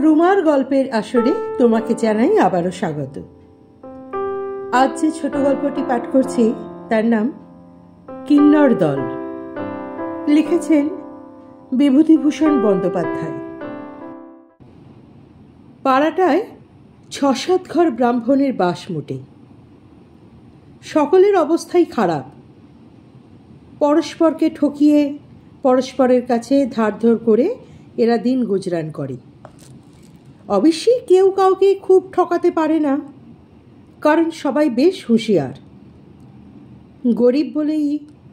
রুমার গল্পের আসরে তোমাকে জানাই আবারও স্বাগত। আজ যে ছোট গল্পটি পাঠ করছি তার নাম কিন্নর দল। লিখেছেন বিভূতিভূষণ বন্দ্যোপাধ্যায়। পাড়াটায় ৬-৭ ঘর ব্রাহ্মণের বাস মোটে। সকলের অবস্থাই খারাপ। পরস্পরকে ঠকিয়ে পরস্পরের কাছে ধারধর করে এরা দিন গুজরান করে। অবশ্যই কেউ কাউকে খুব ঠকাতে পারে না, কারণ সবাই বেশ হুঁশিয়ার। গরিব বলেই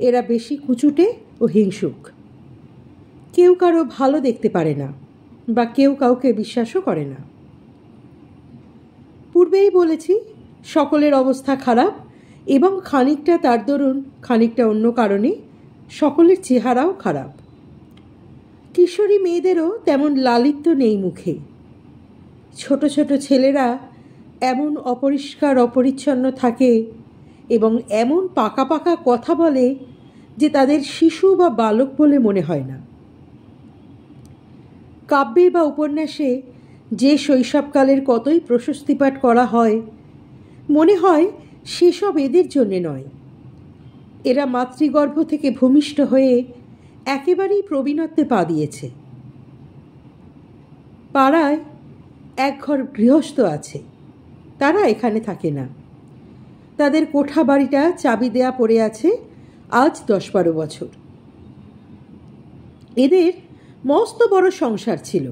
এরা বেশি কুচুটে ও হিংসুক। কেউ কারো ভালো দেখতে পারে না বা কেউ কাউকে বিশ্বাসও করে না। পূর্বেই বলেছি সকলের অবস্থা খারাপ এবং খানিকটা তার দরুন খানিকটা অন্য কারণে সকলের চেহারাও খারাপ। কিশোরী মেয়েদেরও তেমন লালিত্য নেই মুখে। ছোট ছোট ছেলেরা এমন অপরিষ্কার অপরিচ্ছন্ন থাকে এবং এমন পাকা পাকা কথা বলে যে তাদের শিশু বা বালক বলে মনে হয় না। কাব্যে বা উপন্যাসে যে শৈশবকালের কতই প্রশস্তিপাঠ করা হয়, মনে হয় সেসব এদের জন্যে নয়। এরা মাতৃগর্ভ থেকে ভূমিষ্ঠ হয়ে একেবারেই প্রবীণত্বে পা দিয়েছে। পাড়ায় এক ঘর গৃহস্থ আছে, তারা এখানে থাকে না। তাদের কোঠা বাড়িটা চাবি দেয়া পড়ে আছে আজ 10-12 বছর। এদের মস্ত বড় সংসার ছিল।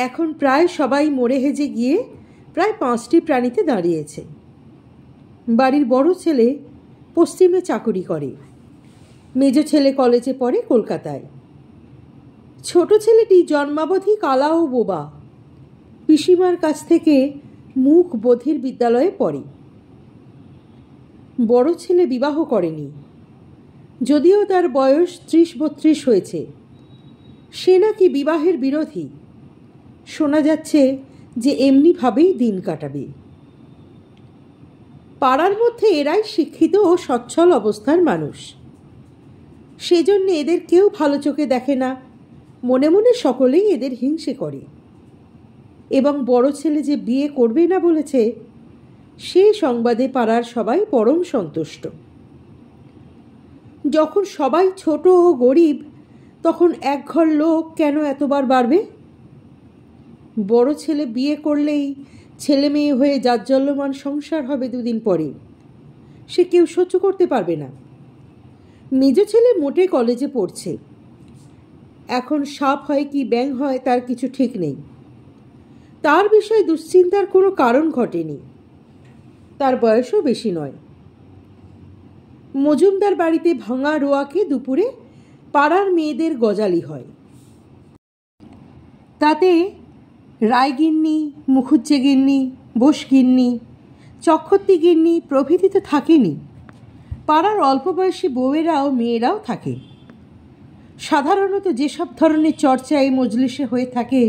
এখন প্রায় সবাই মরে হেজে গিয়ে প্রায় 5টি প্রাণীতে দাঁড়িয়েছে। বাড়ির বড় ছেলে পশ্চিমে চাকুরি করে, মেজ ছেলে কলেজে পড়ে কলকাতায়। ছোট ছেলেটি জন্মাবধি কালা ও বোবা, পিসিমার কাছ থেকে মুখ বধির বিদ্যালয়ে পড়ে। বড় ছেলে বিবাহ করেনি, যদিও তার বয়স 30-32 হয়েছে। সে নাকি বিবাহের বিরোধী। শোনা যাচ্ছে যে এমনিভাবেই দিন কাটাবে। পাড়ার মধ্যে এরাই শিক্ষিত ও সচ্ছল অবস্থার মানুষ। সেজন্য এদের কেউ ভালো চোখে দেখে না। মনে মনে সকলেই এদের হিংসে করে এবং বড় ছেলে যে বিয়ে করবে না বলেছে সে সংবাদে পাড়ার সবাই পরম সন্তুষ্ট। যখন সবাই ছোট ও গরিব, তখন এক ঘর লোক কেন এতবার বাড়বে? বড় ছেলে বিয়ে করলেই ছেলে মেয়ে হয়ে জাজ্জল্যমান সংসার হবে 2 দিন পরে, সে কেউ সহ্য করতে পারবে না। মেজ ছেলে মোটে কলেজে পড়ছে। এখন সাপ হয় কি ব্যাঙ হয় তার কিছু ঠিক নেই। তার বিষয়ে দুশ্চিন্তার কোনো কারণ ঘটেনি। তার বয়সও বেশি নয়। মজুমদার বাড়িতে ভাঙা রোয়াকে দুপুরে পাড়ার মেয়েদের গজালি হয়। তাতে রায়গিন্নি, মুখুজ্জে গিন্নি, বোসগিন্নি, চক্রবর্তী গিন্নি প্রভৃতি তো থাকেনি। পাড়ার অল্প বয়সী বউয়েরাও মেয়েরাও থাকে। সাধারণত যেসব ধরনের চর্চা এই মজলিসে হয়ে থাকে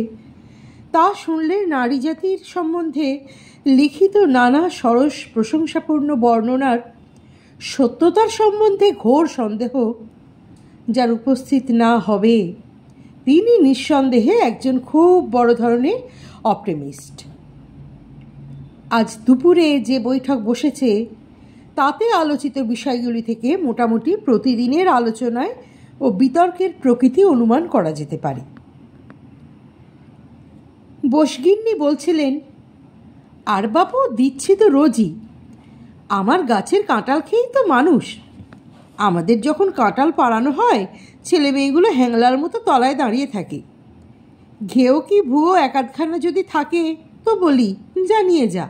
তা শুনলে নারী জাতির সম্বন্ধে লিখিত নানা সরস প্রশংসাপূর্ণ বর্ণনার সত্যতার সম্বন্ধে ঘোর সন্দেহ যার উপস্থিত না হবে তিনি নিঃসন্দেহে একজন খুব বড় ধরনের অপটিমিস্ট। আজ দুপুরে যে বৈঠক বসেছে তাতে আলোচিত বিষয়গুলি থেকে মোটামুটি প্রতিদিনের আলোচনায় ও বিতর্কের প্রকৃতি অনুমান করা যেতে পারে। বোসগিন্নি বলছিলেন, আর বাপু দিচ্ছি তো রোজই। আমার গাছের কাঁঠাল খেয়েই তো মানুষ। আমাদের যখন কাঁঠাল পাড়ানো হয় ছেলে মেয়েগুলো হ্যাংলার মতো তলায় দাঁড়িয়ে থাকে। ঘেও কি ভুয়ো 1-8খানা যদি থাকে তো বলি জানিয়ে যা,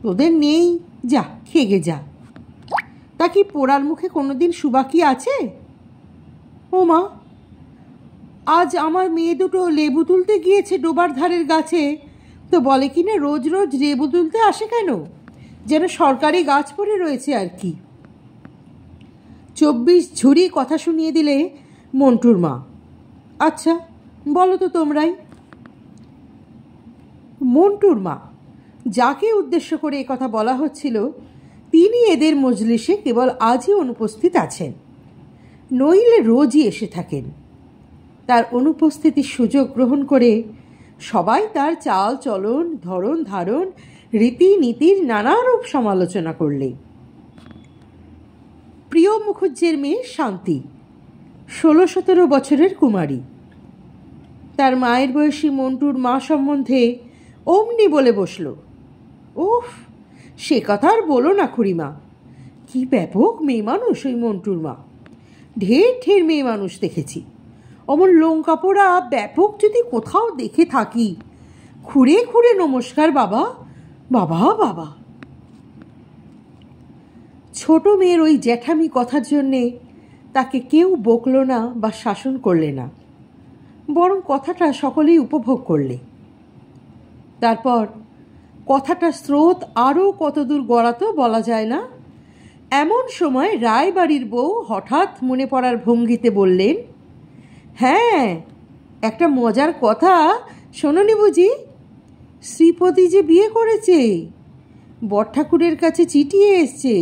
তোদের নেই যা খেগে যা। তা কি পোড়ার মুখে কোনোদিন সুবাকি আছে? ও মা, আজ আমার মেয়ে দুটো লেবু তুলতে গিয়েছে ডোবার ধারের গাছে, তো বলে কিনা রোজ রোজ লেবু তুলতে আসে কেন, যেন সরকারি গাছ পড়ে রয়েছে আর কি। 24 ঝুড়ি কথা শুনিয়ে দিলে মন্টুর মা। আচ্ছা বলো তো তোমরাই। মন্টুর মা, যাকে উদ্দেশ্য করে কথা বলা হচ্ছিল, তিনি এদের মজলিসে কেবল আজই অনুপস্থিত আছেন, নইলে রোজই এসে থাকেন। তার অনুপস্থিতির সুযোগ গ্রহণ করে সবাই তার চাল চলন, ধরন ধারণ, রীতিনীতির নানারূপ সমালোচনা করলে। প্রিয় মুখুজ্জের মেয়ে শান্তি 16-17 বছরের কুমারী। তার মায়ের বয়সী মন্টুর মা সম্বন্ধে অমনি বলে বসল, উফ, সে কথা আর বলো না খুড়িমা, কি ব্যাপক মেয়ে মানুষ ওই মন্টুর মা। ঢের ঢের মেয়ে মানুষ দেখেছি, অমন লঙ্কা পোড়া ব্যাপক যদি কোথাও দেখে থাকি, খুঁড়ে খুঁড়ে নমস্কার বাবা, বাবা বাবা। ছোট মেয়ের ওই জ্যাঠামি কথার জন্যে তাকে কেউ বকল না বা শাসন করলে না, বরং কথাটা সকলেই উপভোগ করলে। তারপর কথাটা স্রোত আরও কতদূর গড়াতো বলা যায় না, এমন সময় রায়বাড়ির বউ হঠাৎ মনে পড়ার ভঙ্গিতে বললেন, হ্যাঁ, একটা মজার কথা শোনোনি বুঝি? শ্রীপতি যে বিয়ে করেছে, বড়ঠাকুরের কাছে চিঠি এসছে,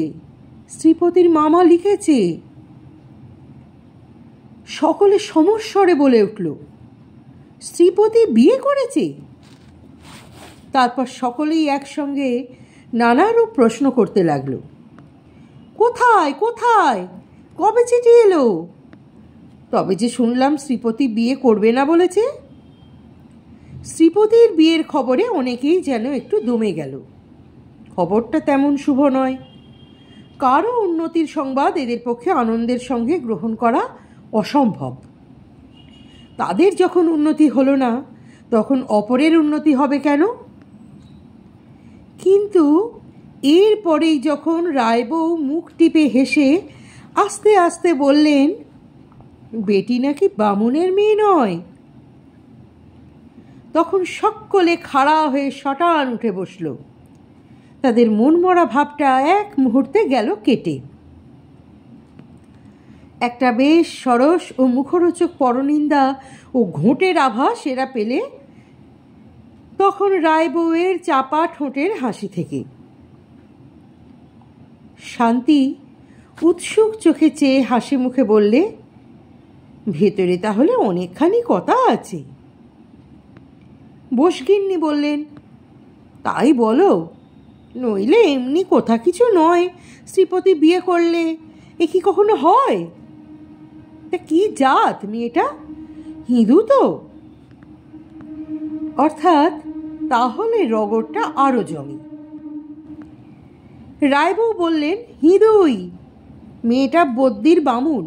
শ্রীপতির মামা লিখেছে। সকলে সমস্বরে বলে উঠল, শ্রীপতি বিয়ে করেছে? তারপর সকলেই একসঙ্গে নানারূপ প্রশ্ন করতে লাগলো, কোথায় কোথায়, কবে চিঠি এলো? তবে যে শুনলাম শ্রীপতি বিয়ে করবে না বলেছে। শ্রীপতির বিয়ের খবরে অনেকেই যেন একটু দমে গেল। খবরটা তেমন শুভ নয়। কারও উন্নতির সংবাদ এদের পক্ষে আনন্দের সঙ্গে গ্রহণ করা অসম্ভব। তাদের যখন উন্নতি হলো না, তখন অপরের উন্নতি হবে কেন? কিন্তু এরপরেই যখন রায়বউ মুখ টিপে হেসে আস্তে আস্তে বললেন, বেটি নাকি বামুনের মেয়ে নয়, তখন সকলে খাড়া হয়ে শটান উঠে বসল। তাদের মনমরা ভাবটা এক মুহূর্তে গেল কেটে। একটা বেশ সরস ও মুখরোচক পরনিন্দা ও ঘোঁটের আভাস এরা পেলে তখন রায়বউয়ের চাপা ঠোঁটের হাসি থেকে। শান্তি উৎসুক চোখে চেয়ে হাসি মুখে বললে, ভেতরে তাহলে অনেকখানি কথা আছে। বসগিন্নি বললেন, তাই বলো, নইলে এমনি কথা কিছু নয়, শ্রীপতি বিয়ে করলে এ কি কখনো হয়? তা কি জাত মেয়েটা, হিঁদু তো? অর্থাৎ তাহলে রগরটা আরো জমে। রায়বউ বললেন, হিঁদুই, মেয়েটা বদ্যির বামুন।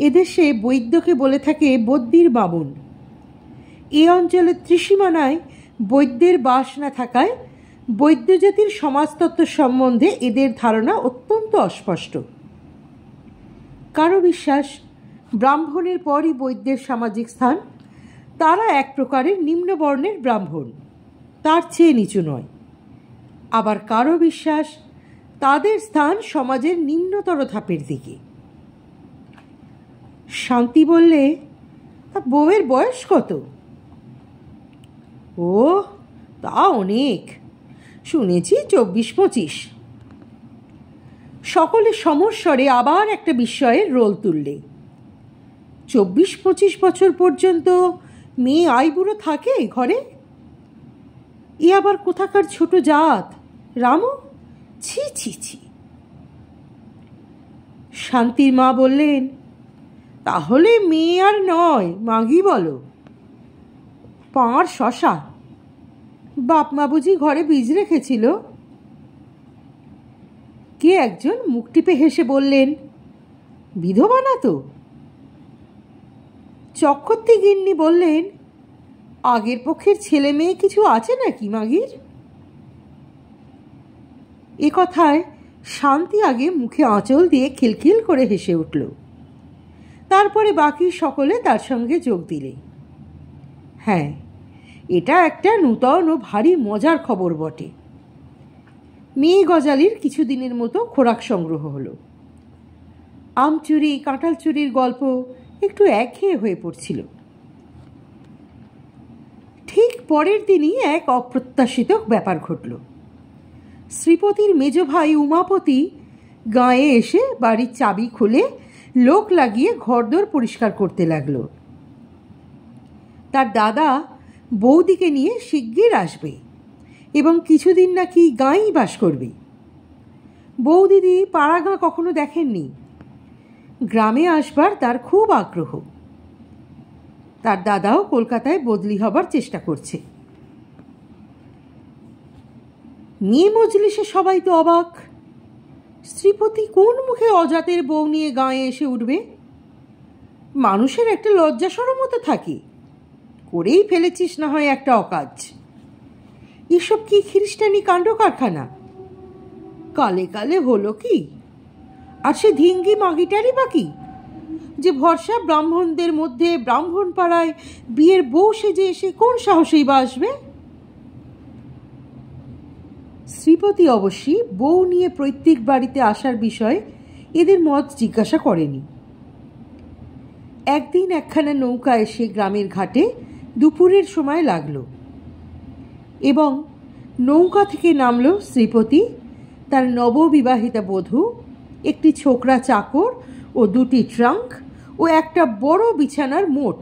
এদেশে বৈদ্যকে বলে থাকে বদ্যির বামুন। এ অঞ্চলের ত্রিসীমানায় বৈদ্যের বাস না থাকায় বৈদ্য জাতির সমাজতত্ত্ব সম্বন্ধে এদের ধারণা অত্যন্ত অস্পষ্ট। কারো বিশ্বাস ব্রাহ্মণের পরই বৈদ্যের সামাজিক স্থান, তারা এক প্রকারের নিম্নবর্ণের ব্রাহ্মণ, তার চেয়ে নিচু নয়। আবার কারো বিশ্বাস তাদের স্থান সমাজের নিম্নতর ধাপের দিকে। শান্তি বললে, তা বউয়ের বয়স কত? ও, তা অনেক, শুনেছি 24-25। সকলে সমস্বরে আবার একটা বিস্ময়ের রোল তুললে। 24-25 বছর পর্যন্ত মেয়ে আইবুড়ো থাকে ঘরে? এ আবার কোথাকার ছোট জাত রামু, ছি ছি ছি। শান্তির মা বললেন, তাহলে মেয়ে আর নয়, মাগি বলো। পাঁড় শশা, বাপ মা বুঝি ঘরে বীজ রেখেছিল? কে একজন মুখ টিপে হেসে বললেন, বিধবা না তো? চক্রবর্তী গিন্নি বললেন, আগের পক্ষের ছেলে মেয়ে কিছু আছে নাকি মাগির? এ কথায় শান্তি আগে মুখে আঁচল দিয়ে খিলখিল করে হেসে উঠল। তারপরে বাকি সকলে তার সঙ্গে যোগ দিলে। হ্যাঁ, এটা একটা নূতন ও ভারী মজার খবর বটে। মেয়ে গজালির কিছুদিনের মতো খোরাক সংগ্রহ হলো। আম চুরি, কাঁঠাল চুরির গল্প একটু একঘেয়ে হয়ে পড়ছিল। ঠিক পরের দিনই এক অপ্রত্যাশিত ব্যাপার ঘটল। শ্রীপতির মেজ ভাই উমাপতি গাঁয়ে এসে বাড়ির চাবি খুলে লোক লাগিয়ে ঘরদোর পরিষ্কার করতে লাগল। তার দাদা বৌদিকে নিয়ে শিগগির আসবে এবং কিছুদিন নাকি গাঁয়েই বাস করবে। বৌদিদি পাড়া গাঁ কখনো দেখেননি। গ্রামে আসবার তার খুব আগ্রহ। তার দাদাও কলকাতায় বদলি হবার চেষ্টা করছে। মেয়ে মজলিসে সবাই তো অবাক। শ্রীপতি কোন মুখে অজাতের বউ নিয়ে গাঁয়ে এসে উঠবে? মানুষের একটা লজ্জা শরমও তো থাকে, করেই ফেলেছিস না হয় একটা অকাজ। এসব কি খ্রিস্টানি কাণ্ড কারখানা? কালে কালে হলো কি? আর সে ধিঙ্গি মাগিটারই বা কি, যে ভরসা ব্রাহ্মণদের মধ্যে ব্রাহ্মণ পাড়ায় বিয়ের বউ সেজে এসে কোন সাহসেই বা আসবে? শ্রীপতি অবশ্যই বউ নিয়ে প্রত্যেক বাড়িতে আসার বিষয়ে এদের মত জিজ্ঞাসা করেনি। একদিন একখানা নৌকা এসে গ্রামের ঘাটে দুপুরের সময় লাগলো এবং নৌকা থেকে নামল শ্রীপতি, তার নববিবাহিতা বধূ, একটি ছোকরা চাকর ও দুটি ট্রাঙ্ক ও একটা বড় বিছানার মোট,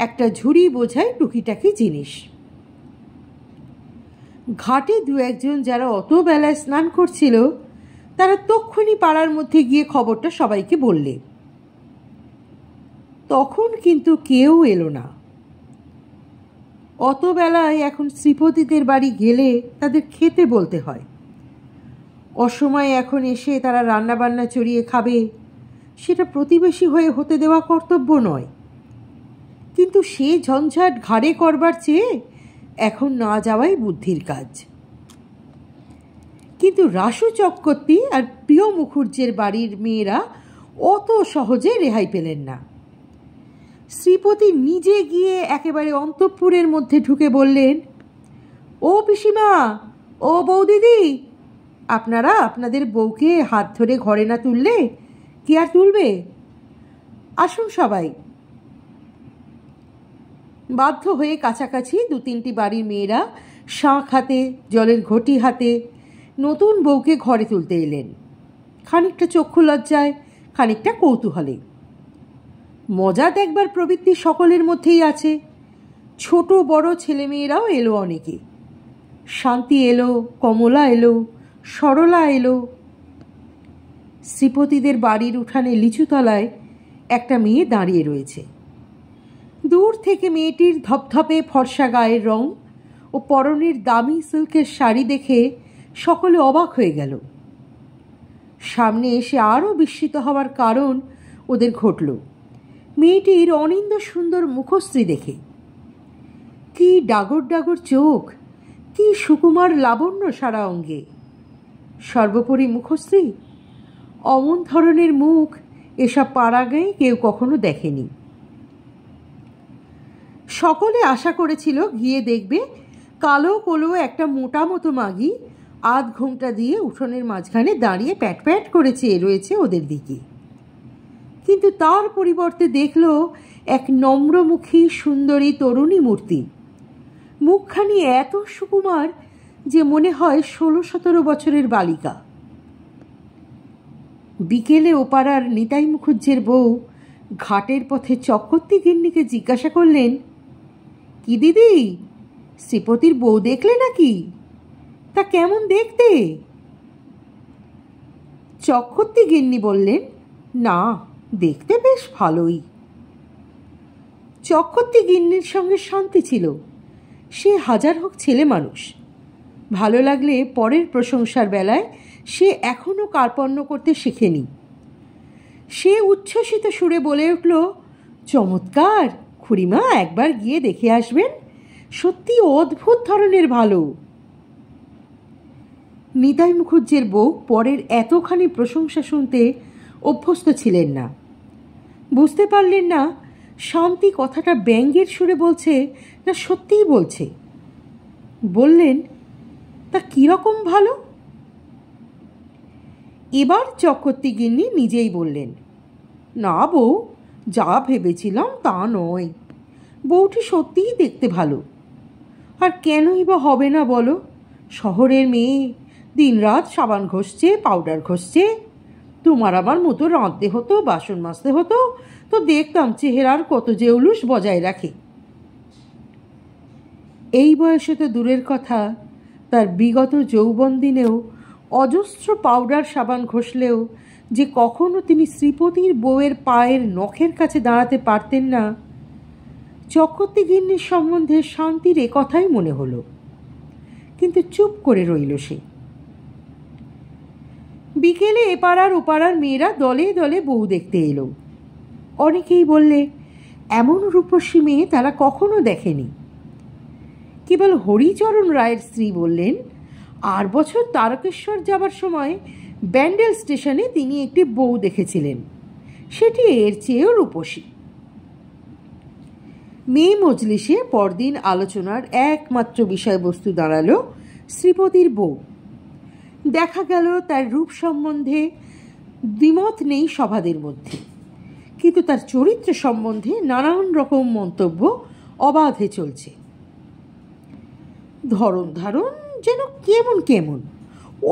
একটা ঝুড়ি বোঝায় টুকিটাকি জিনিস। ঘাটে দু একজন যারা অত বেলায় স্নান করছিল তারা তক্ষুনি পাড়ার মধ্যে গিয়ে খবরটা সবাইকে বললে। তখন কিন্তু কেউ এলো না। অত বেলায় এখন শ্রীপতিদের বাড়ি গেলে তাদের খেতে বলতে হয়। অসময়ে এখন এসে তারা রান্নাবান্না চড়িয়ে খাবে, সেটা প্রতিবেশী হয়ে হতে দেওয়া কর্তব্য নয়। কিন্তু সে ঝঞ্ঝাট ঘাড়ে করবার চেয়ে এখন না যাওয়াই বুদ্ধির কাজ। কিন্তু রাসু চক্রবর্তী আর প্রিয় মুখুজ্জের বাড়ির মেয়েরা অত সহজে রেহাই পেলেন না। শ্রীপতি নিজে গিয়ে একেবারে অন্তঃপুরের মধ্যে ঢুকে বললেন, ও পিসিমা, ও বৌদিদি, আপনারা আপনাদের বউকে হাত ধরে ঘরে না তুললে কি আর তুলবে? আসুন সবাই। বাধ্য হয়ে কাছাকাছি দু তিনটি বাড়ির মেয়েরা শাঁখ হাতে, জলের ঘটি হাতে নতুন বউকে ঘরে তুলতে এলেন, খানিকটা চক্ষু লজ্জায়, খানিকটা কৌতূহলে। মজা দেখবার প্রবৃত্তি সকলের মধ্যেই আছে। ছোট বড় ছেলেমেয়েরাও এলো অনেকে। শান্তি এলো, কমলা এলো, সরলা এলো। শ্রীপতিদের বাড়ির উঠানে লিচুতলায় একটা মেয়ে দাঁড়িয়ে রয়েছে। দূর থেকে মেয়েটির ধপধপে ফর্সা গায়ের রং ও পরনের দামি সিল্কের শাড়ি দেখে সকলে অবাক হয়ে গেল। সামনে এসে আরও বিস্মিত হওয়ার কারণ ওদের ঘটল মেয়েটির অনিন্দ সুন্দর মুখশ্রী দেখে। কি ডাগর ডাগর চোখ, কি সুকুমার লাবণ্য সারা অঙ্গে, সর্বোপরি মুখশ্রী। অমন ধরনের মুখ এসব পাড়াগাঁয়ে কেউ কখনো দেখেনি। সকলে আশা করেছিল গিয়ে দেখবে কালো কলো একটা মোটা মতো মাগি আধ ঘোমটা দিয়ে উঠোনের মাঝখানে দাঁড়িয়ে প্যাট প্যাট করে চেয়ে রয়েছে ওদের দিকে। কিন্তু তার পরিবর্তে দেখল এক নম্রমুখী সুন্দরী তরুণী মূর্তি। মুখখানি এত সুকুমার যে মনে হয় 16-17 বছরের বালিকা। বিকেলে ওপাড়ার নিতাই মুখুজ্জের বউ ঘাটের পথে চক্রবর্তী গিন্নিকে জিজ্ঞাসা করলেন, কি দিদি, শ্রীপতির বউ দেখলে নাকি? তা কেমন দেখতে? চক্রবর্তী গিন্নি বললেন, না, দেখতে বেশ ভালোই। চক্রবর্তী গিন্নির সঙ্গে শান্তি ছিল। সে হাজার হোক ছেলে মানুষ, ভালো লাগলে পরের প্রশংসার বেলায় সে এখনও কার্পণ্য করতে শেখেনি। সে উচ্ছ্বসিত সুরে বলে উঠল, চমৎকার খুড়িমা, একবার গিয়ে দেখে আসবেন, সত্যি অদ্ভুত ধরনের ভালো। নিতাই মুখুজ্জের বউ পরের এতখানি প্রশংসা শুনতে অভ্যস্ত ছিলেন না। বুঝতে পারলেন না শান্তি কথাটা ব্যঙ্গের সুরে বলছে না সত্যিই বলছে। বললেন, তা কীরকম ভালো? এবার চক্রবর্তী গিন্নি নিজেই বললেন, না বউ, যা ভেবেছিলাম তা নয়, বউটি সত্যিই দেখতে ভালো। আর কেনই বা হবে না বলো? শহরের মেয়ে, দিনরাত সাবান ঘষছে, পাউডার ঘষছে। তোমার আমার মতো রাঁধতে হতো, বাসন মাজতে হতো, তো দেখতাম চেহারার কত যে উলুস বজায় রাখে। এই বয়সে তো দূরের কথা, তার বিগত যৌবন দিনেও অজস্র পাউডার সাবান ঘষলেও যে কখনো তিনি শ্রীপতির বউয়ের পায়ের নখের কাছে দাঁড়াতে পারতেন না, চক্রবর্তী গিন্নির সম্বন্ধে শান্তির এ কথাই মনে হলো। কিন্তু চুপ করে রইল সে। বিকেলে এপাড়ার ওপাড়ার মেয়েরা দলে দলে বউ দেখতে এলো। অনেকেই বললে এমন রূপসী মেয়ে তারা কখনো দেখেনি। কেবল হরিচরণ রায়ের স্ত্রী বললেন, আর বছর তারকেশ্বর যাবার সময় ব্যান্ডেল স্টেশনে তিনি একটি বউ দেখেছিলেন, সেটি এর চেয়েও রূপসী। মেয়ে মজলিসে পরদিন আলোচনার একমাত্র বিষয়বস্তু দাঁড়ালো শ্রীপতির বউ। দেখা গেল তার রূপ সম্বন্ধে দ্বিমত নেই সভাদের মধ্যে, কিন্তু তার চরিত্র সম্বন্ধে নানান রকম মন্তব্য অবাধে চলছে। ধরন ধারণ যেন কেমন কেমন,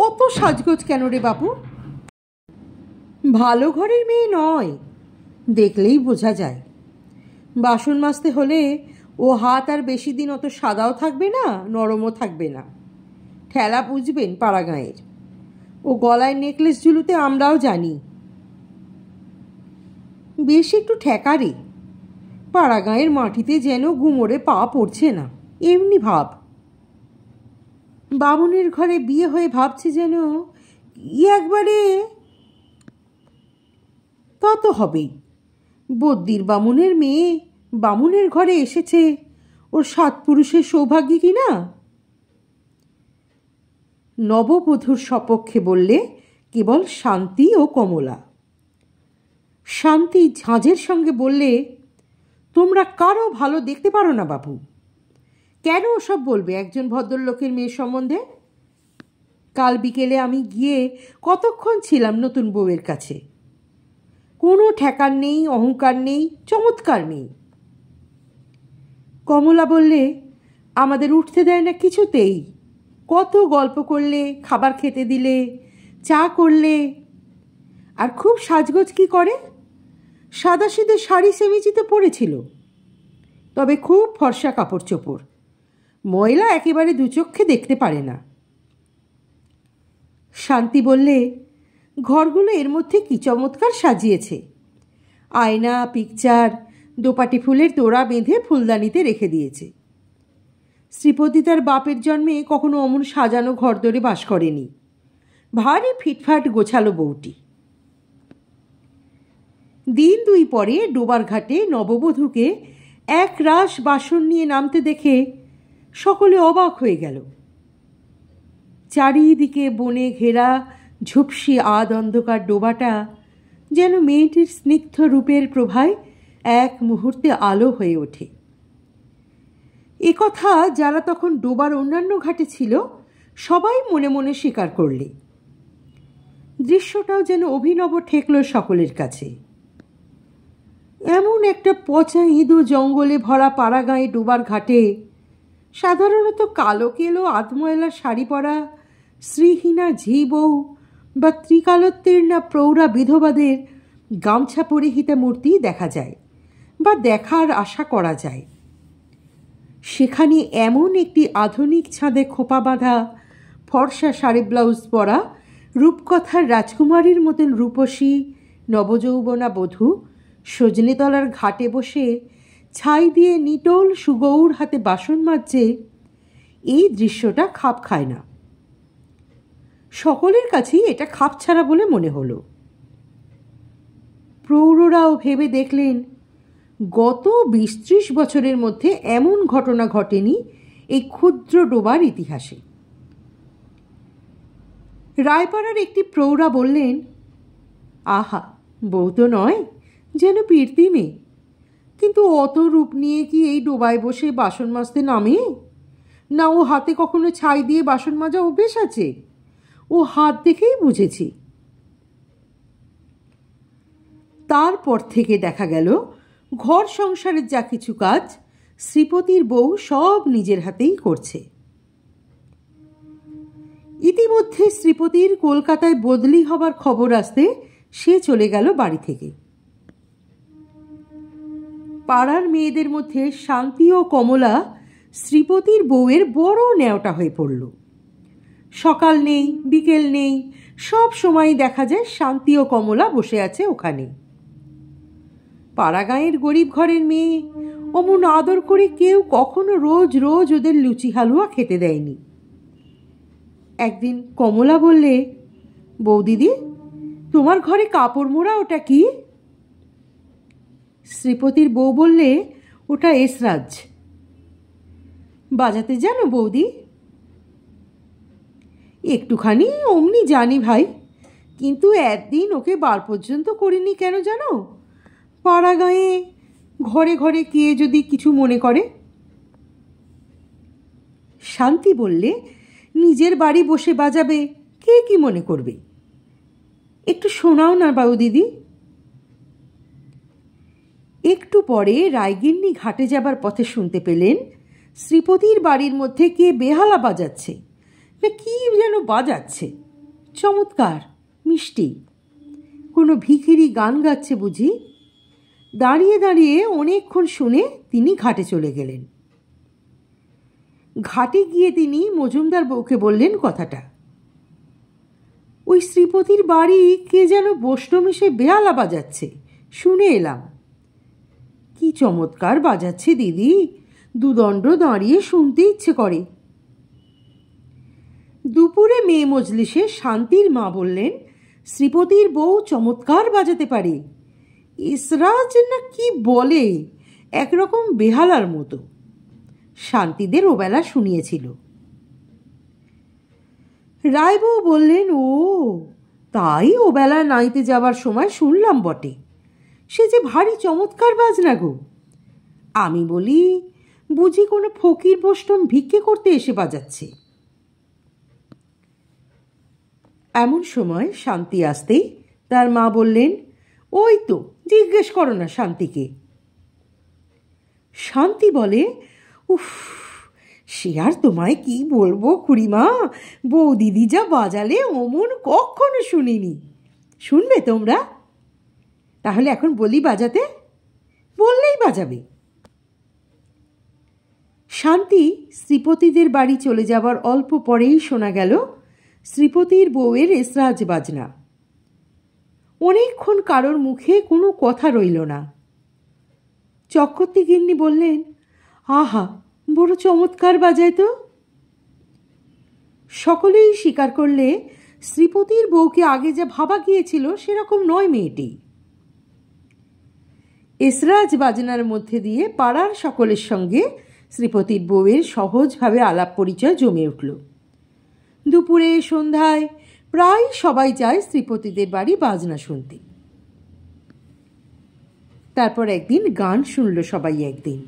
অত সাজগোজ কেন রে বাপু? ভালো ঘরের মেয়ে নয়, দেখলেই বোঝা যায়। বাসন মাজতে হলে ও হাত আর বেশি দিন অত সাদাও থাকবে না, নরমও থাকবে না। ঠেলা বুঝবেন পাড়া গাঁয়ের। ও গলায় নেকলেস ঝুলুতে আমরাও জানি। বেশ একটু ঠেকারে, পাড়া গাঁয়ের মাটিতে যেন গুমরে পা পড়ছে না, এমনি ভাব। বামুনের ঘরে বিয়ে হয়ে ভাবছে যেন একবারে। তা তো হবেই, বদ্যির বামুনের মেয়ে বামুনের ঘরে এসেছে, ওর 7 পুরুষের সৌভাগ্য কি না? নববধূর সপক্ষে বললে কেবল শান্তি ও কমলা। শান্তি ঝাঁঝের সঙ্গে বললে, তোমরা কারো ভালো দেখতে পারো না বাবু, কেন ওসব বলবে একজন ভদ্রলোকের মেয়ের সম্বন্ধে? কাল বিকেলে আমি গিয়ে কতক্ষণ ছিলাম নতুন বউয়ের কাছে। কোনো ঠেকার নেই, অহংকার নেই, চমৎকার নেই। কমলা বললে, আমাদের উঠতে দেয় না কিছুতেই। কত গল্প করলে, খাবার খেতে দিলে, চা করলে। আর খুব সাজগোজ কি করে, সাদাসিধে শাড়ি সেমিজিতে পরেছিল, তবে খুব ফর্সা কাপড় চোপড়। ময়লা একেবারে দুচক্ষে দেখতে পারে না। শান্তি বললে, ঘরগুলো এর মধ্যে কি চমৎকার সাজিয়েছে। আয়না, পিকচার, দোপাটি ফুলের তোড়া বেঁধে ফুলদানিতে রেখে দিয়েছে। শ্রীপতি তার বাপের জন্মে কখনো অমন সাজানো ঘরদোরে বাস করেনি। ভারী ফিটফাট গোছালো বউটি। দিন 2 পরে ডোবার ঘাটে নববধূকে এক রাশ বাসন নিয়ে নামতে দেখে সকলে অবাক হয়ে গেল। চারিদিকে বনে ঘেরা ঝুপসি আধ অন্ধকার ডোবাটা যেন মেয়েটির স্নিগ্ধ রূপের প্রভায় এক মুহূর্তে আলো হয়ে ওঠে। একথা যারা তখন ডোবার অন্যান্য ঘাটে ছিল সবাই মনে মনে স্বীকার করলে। দৃশ্যটাও যেন অভিনব ঠেকল সকলের কাছে। এমন একটা পচা ইঁদু জঙ্গলে ভরা পাড়া গাঁয়ে ডোবার ঘাটে সাধারণত কালো কেলো আধময়লা শাড়ি পরা শ্রীহীনা ঝি বউ বা ত্রিকালোত্তীর্ণা প্রৌঢ়া বিধবাদের গামছা পরিহিতা মূর্তি দেখা যায় বা দেখার আশা করা যায়। সেখানে এমন একটি আধুনিক ছাদে খোপা বাঁধা ফর্সা শাড়ি ব্লাউজ পরা রূপকথার রাজকুমারীর মতন রূপসী নবযৌবনা বধূ সজনেতলার ঘাটে বসে ছাই দিয়ে নিটোল সুগৌর হাতে বাসন মাজছে, এই দৃশ্যটা খাপ খায় না। সকলের কাছেই এটা খাপ ছাড়া বলে মনে হলো। প্রৌঢ়রাও ভেবে দেখলেন গত 20-30 বছরের মধ্যে এমন ঘটনা ঘটেনি এই ক্ষুদ্র ডোবার ইতিহাসে। রায়পাড়ার একটি প্রৌঢ়া বললেন, আহা, বউ তো নয়, যেন পিরতি মেয়ে, কিন্তু অত রূপ নিয়ে কি এই ডোবায় বসে বাসন মাজতে নামে? না ও হাতে কখনো ছাই দিয়ে বাসন মাজা অভ্যেস আছে? ও হাত দেখেই বুঝেছি। তারপর থেকে দেখা গেল ঘর সংসারের যা কিছু কাজ শ্রীপতির বউ সব নিজের হাতেই করছে। ইতিমধ্যে শ্রীপতির কলকাতায় বদলি হবার খবর আসতে সে চলে গেল বাড়ি থেকে। পাড়ার মেয়েদের মধ্যে শান্তি ও কমলা শ্রীপতির বউয়ের বড় ন্যাওটা হয়ে পড়ল। সকাল নেই, বিকেল নেই, সব সময় দেখা যায় শান্তি ও কমলা বসে আছে ওখানে। পাড়াগাঁয়ের গরিব ঘরের মেয়ে, অমন আদর করে কেউ কখনো রোজ রোজ ওদের লুচি হালুয়া খেতে দেয়নি। একদিন কমলা বললে, বৌদিদি, তোমার ঘরে কাপড় মোড়া ওটা কি? শ্রীপতির বউ বললে, ওটা এসরাজ। বাজাতে জানো বৌদি? একটুখানি অমনি জানি ভাই, কিন্তু একদিন ওকে বার পর্যন্ত করিনি। কেন জানো? পাড়া গাঁয়ে ঘরে ঘরে কে যদি কিছু মনে করে। শান্তি বললে, নিজের বাড়ি বসে বাজাবে, কে কি মনে করবে? একটু শোনাও না বাবু দিদি। একটু পরে রায়গিন্নি ঘাটে যাবার পথে শুনতে পেলেন শ্রীপতির বাড়ির মধ্যে কে বেহালা বাজাচ্ছে, না কি যেন বাজাচ্ছে, চমৎকার মিষ্টি। কোনো ভিখিরি গান গাচ্ছে বুঝি। দাঁড়িয়ে দাঁড়িয়ে অনেকক্ষণ শুনে তিনি ঘাটে চলে গেলেন। ঘাটে গিয়ে তিনি মজুমদার বউকে বললেন কথাটা। ওই শ্রীপতির বাড়ি কে যেন বৈষ্ণব এসে বেহালা বাজাচ্ছে, শুনে এলাম। কি চমৎকার বাজাচ্ছে দিদি, দুদণ্ড দাঁড়িয়ে শুনতে ইচ্ছে করে। দুপুরে মেয়ে মজলিসে শান্তির মা বললেন, শ্রীপতির বউ চমৎকার বাজাতে পারে। ইসরাজ না কি বলে, একরকম বেহালার মতো। শান্তিদের ওবেলা শুনিয়েছিল। রায়বউ বললেন, ও তাই ওবেলা নাইতে যাবার সময় শুনলাম বটে, সে যে ভারী চমৎকার বাজনা গো। আমি বলি, বুঝি কোনো ফকির বৈষ্ণব ভিক্ষে করতে এসে বাজাচ্ছে। এমন সময় শান্তি আসতেই তার মা বললেন, ওই তো, জিজ্ঞেস করো না শান্তিকে। শান্তি বলে, উফ, সে আর তোমায় কি বলবো খুড়িমা, বৌদিদি যা বাজালে অমন কখনো শুনিনি। শুনবে তোমরা? তাহলে এখন বলি বাজাতে? বললেই বাজাবে। শান্তি শ্রীপতিদের বাড়ি চলে যাবার অল্প পরেই শোনা গেল শ্রীপতির বউয়ের এসরাজ বাজনা। অনেকক্ষণ কারোর মুখে কোনো কথা রইল না। চক্রবর্তী গিন্নি বললেন, আহা, বড় চমৎকার বাজায় তো। সকলেই স্বীকার করলে শ্রীপতির বউকে আগে যা ভাবা গিয়েছিল সেরকম নয় মেয়েটি। এসরাজ বাজনার মধ্যে দিয়ে পাড়ার সকলের সঙ্গে শ্রীপতির বউয়ের সহজভাবে আলাপ পরিচয় জমে উঠল। দুপুরে সন্ধ্যায় প্রায় সবাই যায় শ্রীপতিদের বাড়ি বাজনা শুনতে। তারপর একদিন গান শুনল সবাই। একদিন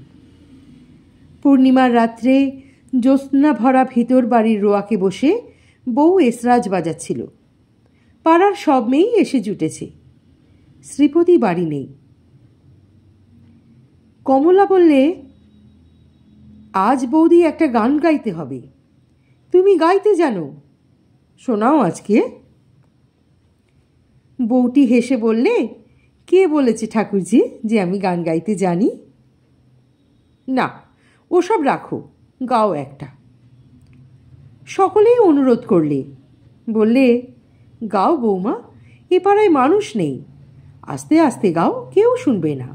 পূর্ণিমার রাত্রে জ্যোৎস্না ভরা ভিতর বাড়ির রোয়াকে বসে বউ এসরাজ বাজাচ্ছিল। পাড়ার সব মেয়েই এসে জুটেছে। শ্রীপতি বাড়ি নেই। কমলা বললে, আজ বৌদি একটা গান গাইতে হবে। তুমি গাইতে জানো? শোনাও আজকে। বউটি হেসে বললে, কে বলেছে ঠাকুরজি যে আমি গান গাইতে জানি? না, ওসব রাখো, গাও একটা। সকলেই অনুরোধ করলে। বললে, গাও বৌমা, এ পাড়ায় মানুষ নেই, আস্তে আস্তে গাও, কেউ শুনবে না।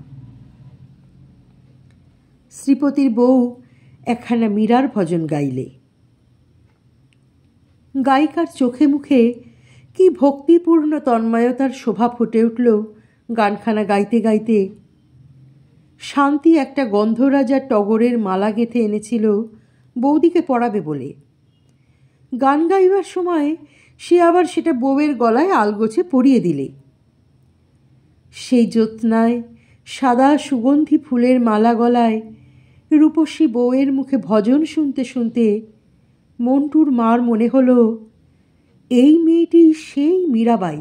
শ্রীপতির বউ একখানা মীরার ভজন গাইলে। গায়িকার চোখে মুখে কি ভক্তিপূর্ণ তন্ময়তার শোভা ফুটে উঠল গানখানা গাইতে গাইতে। শান্তি একটা গন্ধরাজার টগরের মালা গেঁথে এনেছিল বৌদিকে পরাবে বলে। গান গাইবার সময় সে আবার সেটা বউয়ের গলায় আলগোছে পরিয়ে দিলে। সেই জ্যোৎস্নায় সাদা সুগন্ধি ফুলের মালা গলায় রূপসী বউয়ের মুখে ভজন শুনতে শুনতে মন্টুর মার মনে হলো, এই মেয়েটি সেই মীরাবাই,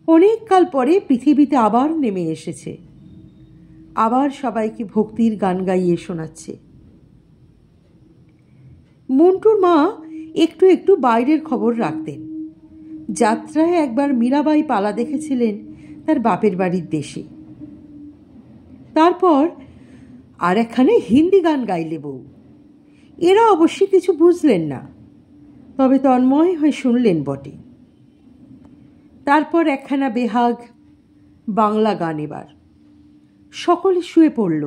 অনেক কাল পরে পৃথিবীতে আবার নেমে এসেছে, আবার সবাইকে ভক্তির গান গাইয়ে শোনাচ্ছে। মন্টুর মা একটু একটু বাইরের খবর রাখতেন। যাত্রায় একবার মীরাবাই পালা দেখেছিলেন তার বাপের বাড়ির দেশে। তারপর আর একখানে হিন্দি গান গাইলে বউ, এরা অবশ্যই কিছু বুঝলেন না, তবে তন্ময় হয়ে শুনলেন বটে। তারপর একখানা বেহাগ বাংলা গান। এবার সকলে শুয়ে পড়ল।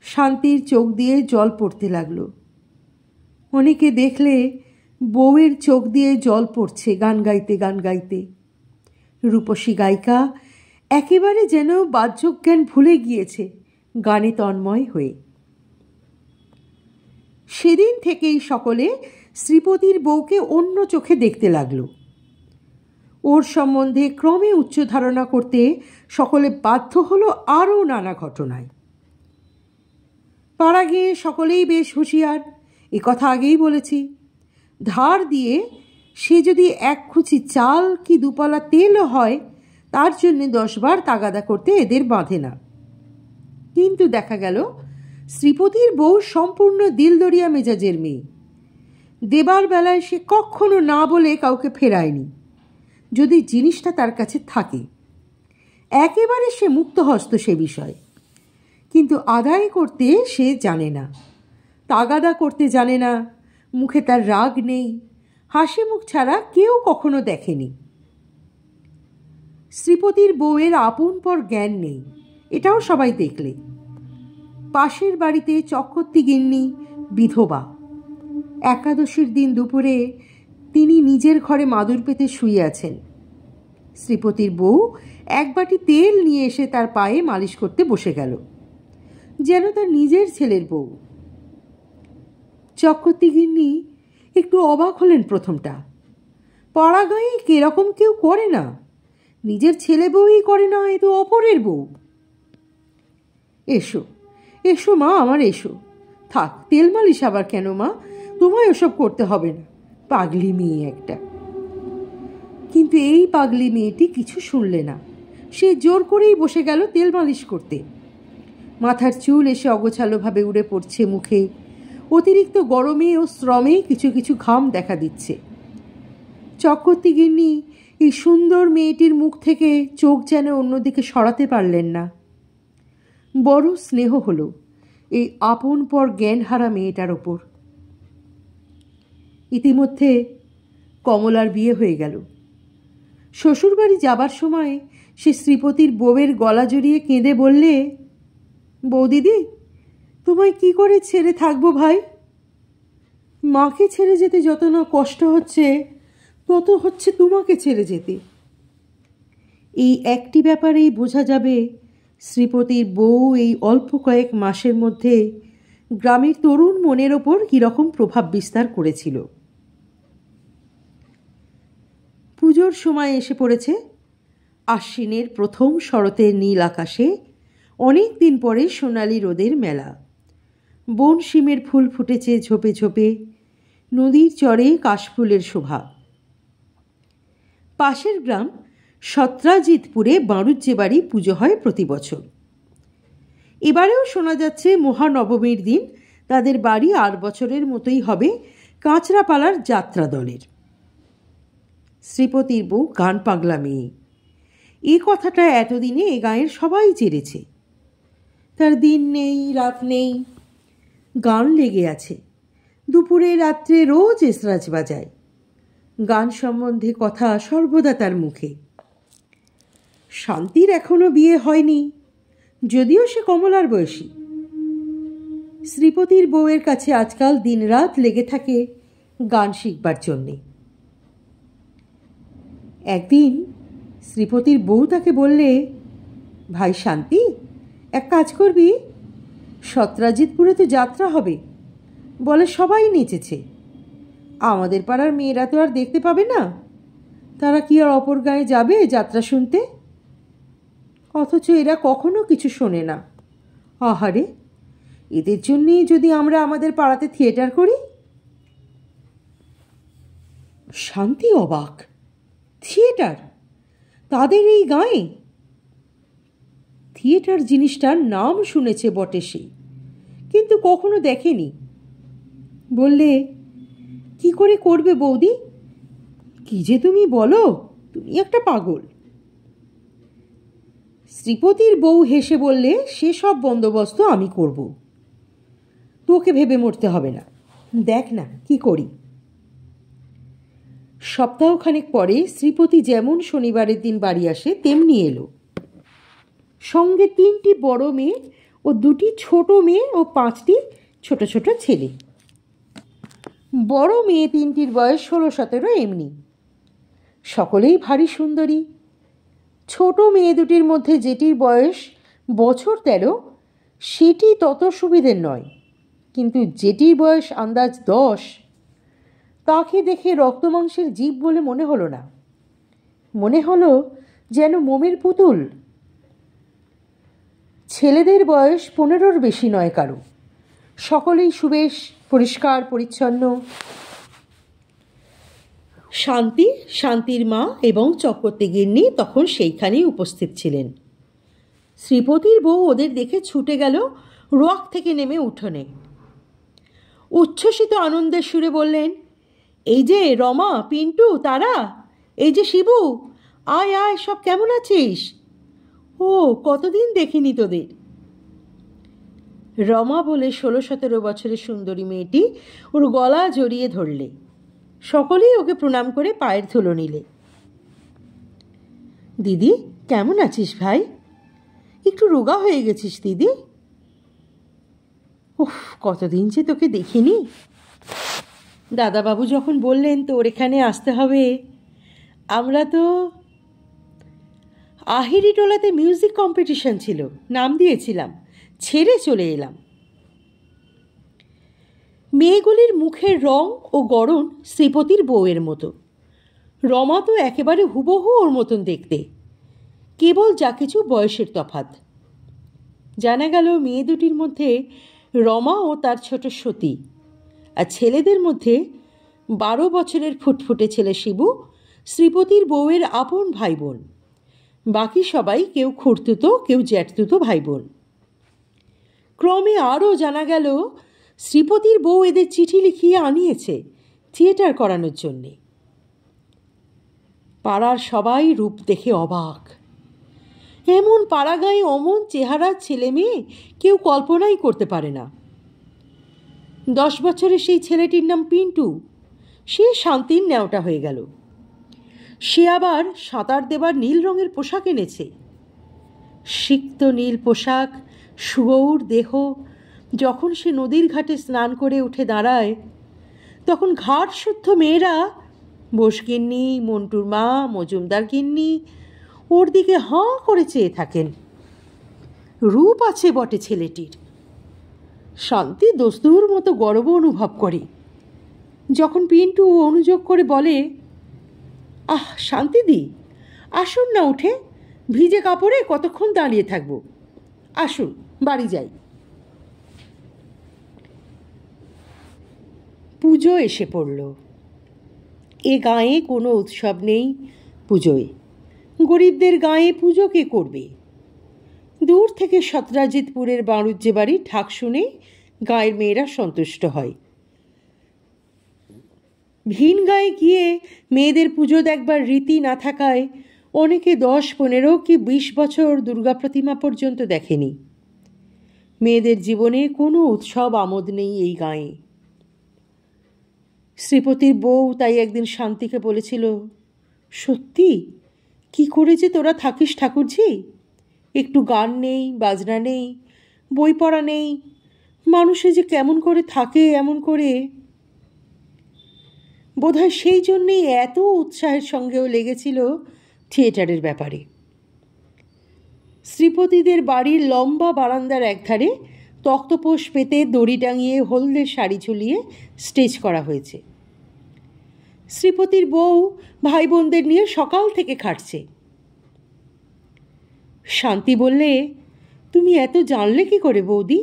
শান্তির চোখ দিয়ে জল পড়তে লাগলো। অনেকে দেখলে বউয়ের চোখ দিয়ে জল পড়ছে গান গাইতে গান গাইতে। রূপসী গায়িকা একেবারে যেন বাহ্যজ্ঞান ভুলে গিয়েছে গানে তন্ময় হয়ে। সেদিন থেকেই সকলে শ্রীপতির বউকে অন্য চোখে দেখতে লাগলো। ওর সম্বন্ধে ক্রমে উচ্চ ধারণা করতে সকলে বাধ্য হলো আরও নানা ঘটনায়। পাড়া গিয়ে সকলেই বেশ হুঁশিয়ার, এ কথা আগেই বলেছি। ধার দিয়ে সে যদি এক খুচি চাল কি দুপালা তেলও হয়, তার জন্যে 10 বার তাগাদা করতে এদের বাঁধে না। কিন্তু দেখা গেল শ্রীপতির বউ সম্পূর্ণ দিলদরিয়া মেজাজের মেয়ে। দেবার বেলায় সে কখনো না বলে কাউকে ফেরায়নি, যদি জিনিসটা তার কাছে থাকে। একেবারে সে মুক্তহস্ত সে বিষয়। কিন্তু আদায় করতে সে জানে না, তাগাদা করতে জানে না। মুখে তার রাগ নেই, হাসি মুখ ছাড়া কেউ কখনো দেখেনি। শ্রীপতির বউয়ের আপন পর জ্ঞান নেই, এটাও সবাই দেখলে। পাশের বাড়িতে চক্রবর্তী গিন্নি বিধবা। একাদশীর দিন দুপুরে তিনি নিজের ঘরে মাদুর পেতে শুয়ে আছেন। শ্রীপতির বউ এক বাটি তেল নিয়ে এসে তার পায়ে মালিশ করতে বসে গেল, যেন তার নিজের ছেলের বউ। চক্রবর্তী গিন্নি একটু অবাক হলেন প্রথমটা। পাড়া গাঁয়ে কেরকম কেউ করে না, নিজের ছেলে বউই করে না, এ তো অপরের বউ। এসো এসো মা আমার, এসো। থাক, তেল মালিশ আবার কেন মা, তোমায় ওসব করতে হবে না, পাগলি মেয়ে একটা। কিন্তু এই পাগলি মেয়েটি কিছু শুনলে না। সে জোর করেই বসে গেল তেল মালিশ করতে। মাথার চুল এসে অগোছালোভাবে উড়ে পড়ছে মুখে। অতিরিক্ত গরমে ও শ্রমে কিছু কিছু ঘাম দেখা দিচ্ছে। চক্রবর্তী গিন্নি এই সুন্দর মেয়েটির মুখ থেকে চোখ যেন অন্যদিকে সরাতে পারলেন না। বড় স্নেহ হলো এই আপন পর জ্ঞানহারা মেয়েটার ওপর। ইতিমধ্যে কমলার বিয়ে হয়ে গেল। শ্বশুরবাড়ি যাবার সময় সে শ্রীপতির বউয়ের গলা জড়িয়ে কেঁদে বললে, বৌদিদি, তোমায় কি করে ছেড়ে থাকবো ভাই? মাকে ছেড়ে যেতে যত না কষ্ট হচ্ছে, তত হচ্ছে তোমাকে ছেড়ে যেতে। এই একটি ব্যাপারেই বোঝা যাবে শ্রীপতির বউ এই অল্প কয়েক মাসের মধ্যে গ্রামের তরুণ মনের ওপর কীরকম প্রভাব বিস্তার করেছিল। পুজোর সময় এসে পড়েছে। আশ্বিনের প্রথম শরতের নীল আকাশে অনেক দিন পরে সোনালি রোদের মেলা। বন শিমের ফুল ফুটেছে ঝোপে ঝোপে, নদীর চরে কাশফুলের শোভা। পাশের গ্রাম সত্রাজিৎপুরে বাঁড়ুজ্যে বাড়ি পুজো হয় প্রতি বছর। এবারেও শোনা যাচ্ছে মহানবমীর দিন তাদের বাড়ি 8 বছরের মতোই হবে কাঁচরাপালার যাত্রা দলের। শ্রীপতির বউ গান পাগলা মেয়ে। এ কথাটা এতদিনে এ গাঁয়ের সবাই জেনেছে। তার দিন নেই রাত নেই, গান লেগে আছে। দুপুরে রাত্রে রোজ এসরাজ বাজায়। গান সম্বন্ধে কথা সর্বদা তার মুখে। শান্তির এখনো বিয়ে হয়নি, যদিও সে কমলার বয়সী। শ্রীপতির বউয়ের কাছে আজকাল দিনরাত লেগে থাকে গান শিখবার জন্যে। একদিন শ্রীপতির বউ তাকে বললে, ভাই শান্তি, এক কাজ করবি, সত্রাজিৎপুরে তো যাত্রা হবে, বলে সবাই নেচেছে, আমাদের পাড়ার মেয়েরা তো আর দেখতে পাবে না, তারা কি আর অপর গায়ে যাবে যাত্রা শুনতে? অথচ এরা কখনো কিছু শোনে না। আহারে, এদের জন্যেই যদি আমরা আমাদের পাড়াতে থিয়েটার করি। শান্তি অবাক। থিয়েটার তাদের এই গাঁয়ে? থিয়েটার জিনিসটার নাম শুনেছে বটে সে, কিন্তু কখনো দেখেনি। বললে, কি করে করবে বৌদি? কি যে তুমি বলো, তুমি একটা পাগল। শ্রীপতির বউ হেসে বললে, সেসব বন্দোবস্ত আমি করব। তোকে ভেবে মরতে হবে না, দেখ না কি করি। সপ্তাহখানেক পরে শ্রীপতি যেমন শনিবারের দিন বাড়ি আসে তেমনি এলো। সঙ্গে 3টি বড় মেয়ে ও 2টি ছোট মেয়ে ও 5টি ছোট ছোট ছেলে। বড় মেয়ে 3টির বয়স 16-17 এমনি, সকলেই ভারী সুন্দরী। ছোট মেয়ে 2টির মধ্যে যেটির বয়স বছর 13 সেটি তত সুবিধের নয়, কিন্তু যেটির বয়স আন্দাজ 10 তাকে দেখে রক্তমাংসের জীব বলে মনে হলো না, মনে হলো যেন মোমের পুতুল। ছেলেদের বয়স 15-র বেশি নয় কারো, সকলেই সুবেশ, পরিষ্কার পরিচ্ছন্ন। শান্তির মা এবং চক্রবর্তী গিন্নি তখন সেইখানেই উপস্থিত ছিলেন। শ্রীপতির বউ ওদের দেখে ছুটে গেল রোয়াক থেকে নেমে উঠোনে। উচ্ছ্বসিত আনন্দের সুরে বললেন, এই যে রমা, পিন্টু, তারা, এই যে শিবু, আয় আয়, সব কেমন আছিস? ও, কতদিন দেখিনি তোদের। রমা বলে 16-17 বছরের সুন্দরী মেয়েটি ওর গলা জড়িয়ে ধরলে। সকলেই ওকে প্রণাম করে পায়ের ধুলো নিলে। দিদি, কেমন আছিস ভাই? একটু রোগা হয়ে গেছিস দিদি। উফ, কতদিন যে তোকে দেখিনি। দাদাবাবু যখন বললেন তোর এখানে আসতে হবে, আমরা তো আহিরিটোলাতে মিউজিক কম্পিটিশন ছিল, নাম দিয়েছিলাম, ছেড়ে চলে এলাম। মেয়েগুলির মুখের রং ও গড়ন শ্রীপতির বউয়ের মতো। রমা তো একেবারে হুবহু ওর মতন দেখতে, কেবল যা কিছু বয়সের তফাৎ। জানা গেল মেয়ে 2টির মধ্যে রমা ও তার ছোট সতী, আর ছেলেদের মধ্যে 12 বছরের ফুটফুটে ছেলে শিবু শ্রীপতির বউয়ের আপন ভাই বোন। বাকি সবাই কেউ খুড়তুতো, কেউ জ্যাঠতুতো ভাই বোন। ক্রমে আরও জানা গেল শ্রীপতির বউ এদের চিঠি লিখিয়ে আনিয়েছে থিয়েটার করানোর জন্যে। পাড়ার সবাই রূপ দেখে অবাক। এমন পাড়াগাঁয়ে অমন চেহারার ছেলে মেয়ে কেউ কল্পনাই করতে পারে না। 10 বছরের সেই ছেলেটির নাম পিন্টু, সে শান্তির ন্যাওটা হয়ে গেল। সে আবার সাঁতার দেবার নীল রঙের পোশাক এনেছে। সিক্ত নীল পোশাক, সুগৌর দেহ। যখন সে নদীর ঘাটে স্নান করে উঠে দাঁড়ায়, তখন ঘাট শুদ্ধ মেয়েরা, বোসগিন্নি, মন্টুর মা, মজুমদার গিন্নি, ওর দিকে হাঁ করে চেয়ে থাকেন। রূপ আছে বটে ছেলেটির। শান্তি দস্তুর মতো গর্ব অনুভব করে যখন পিন্টু অনুযোগ করে বলে, আহ শান্তিদি, আসুন না উঠে, ভিজে কাপড়ে কতক্ষণ দাঁড়িয়ে থাকবো, আসুন বাড়ি যাই। পুজো এসে পড়ল। এ গাঁয়ে কোনো উৎসব নেই পুজোয়। গরিবদের গাঁয়ে পুজো কে করবে? দূর থেকে সতরাজিতপুরের বাণুজ্যে বাড়ি ঢাক শুনে গাঁয়ের মেয়েরা সন্তুষ্ট হয়। ভিন গাঁয়ে গিয়ে মেয়েদের পুজো দেখবার রীতি না থাকায় অনেকে 10, 15 কি 20 বছর দুর্গা প্রতিমা পর্যন্ত দেখেনি। মেয়েদের জীবনে কোনো উৎসব আমোদ নেই এই গাঁয়ে। শ্রীপতির বউ তাই একদিন শান্তিকে বলেছিল, সত্যি কি করে যে তোরা থাকিস ঠাকুরজি, একটু গান নেই, বাজনা নেই, বই পড়া নেই, মানুষে যে কেমন করে থাকে এমন করে। বোধহয় সেই জন্যেই এত উৎসাহের সঙ্গেও লেগেছিল থিয়েটারের ব্যাপারে। শ্রীপতিদের বাড়ির লম্বা বারান্দার একধারে তক্তপোষ পেতে দড়ি টাঙিয়ে হলদে শাড়ি ঝুলিয়ে স্টেজ করা হয়েছে। শ্রীপতির বউ ভাই বোনদের নিয়ে সকাল থেকে খাটছে। শান্তি বললে, তুমি এত জানলে কি করে বৌদি?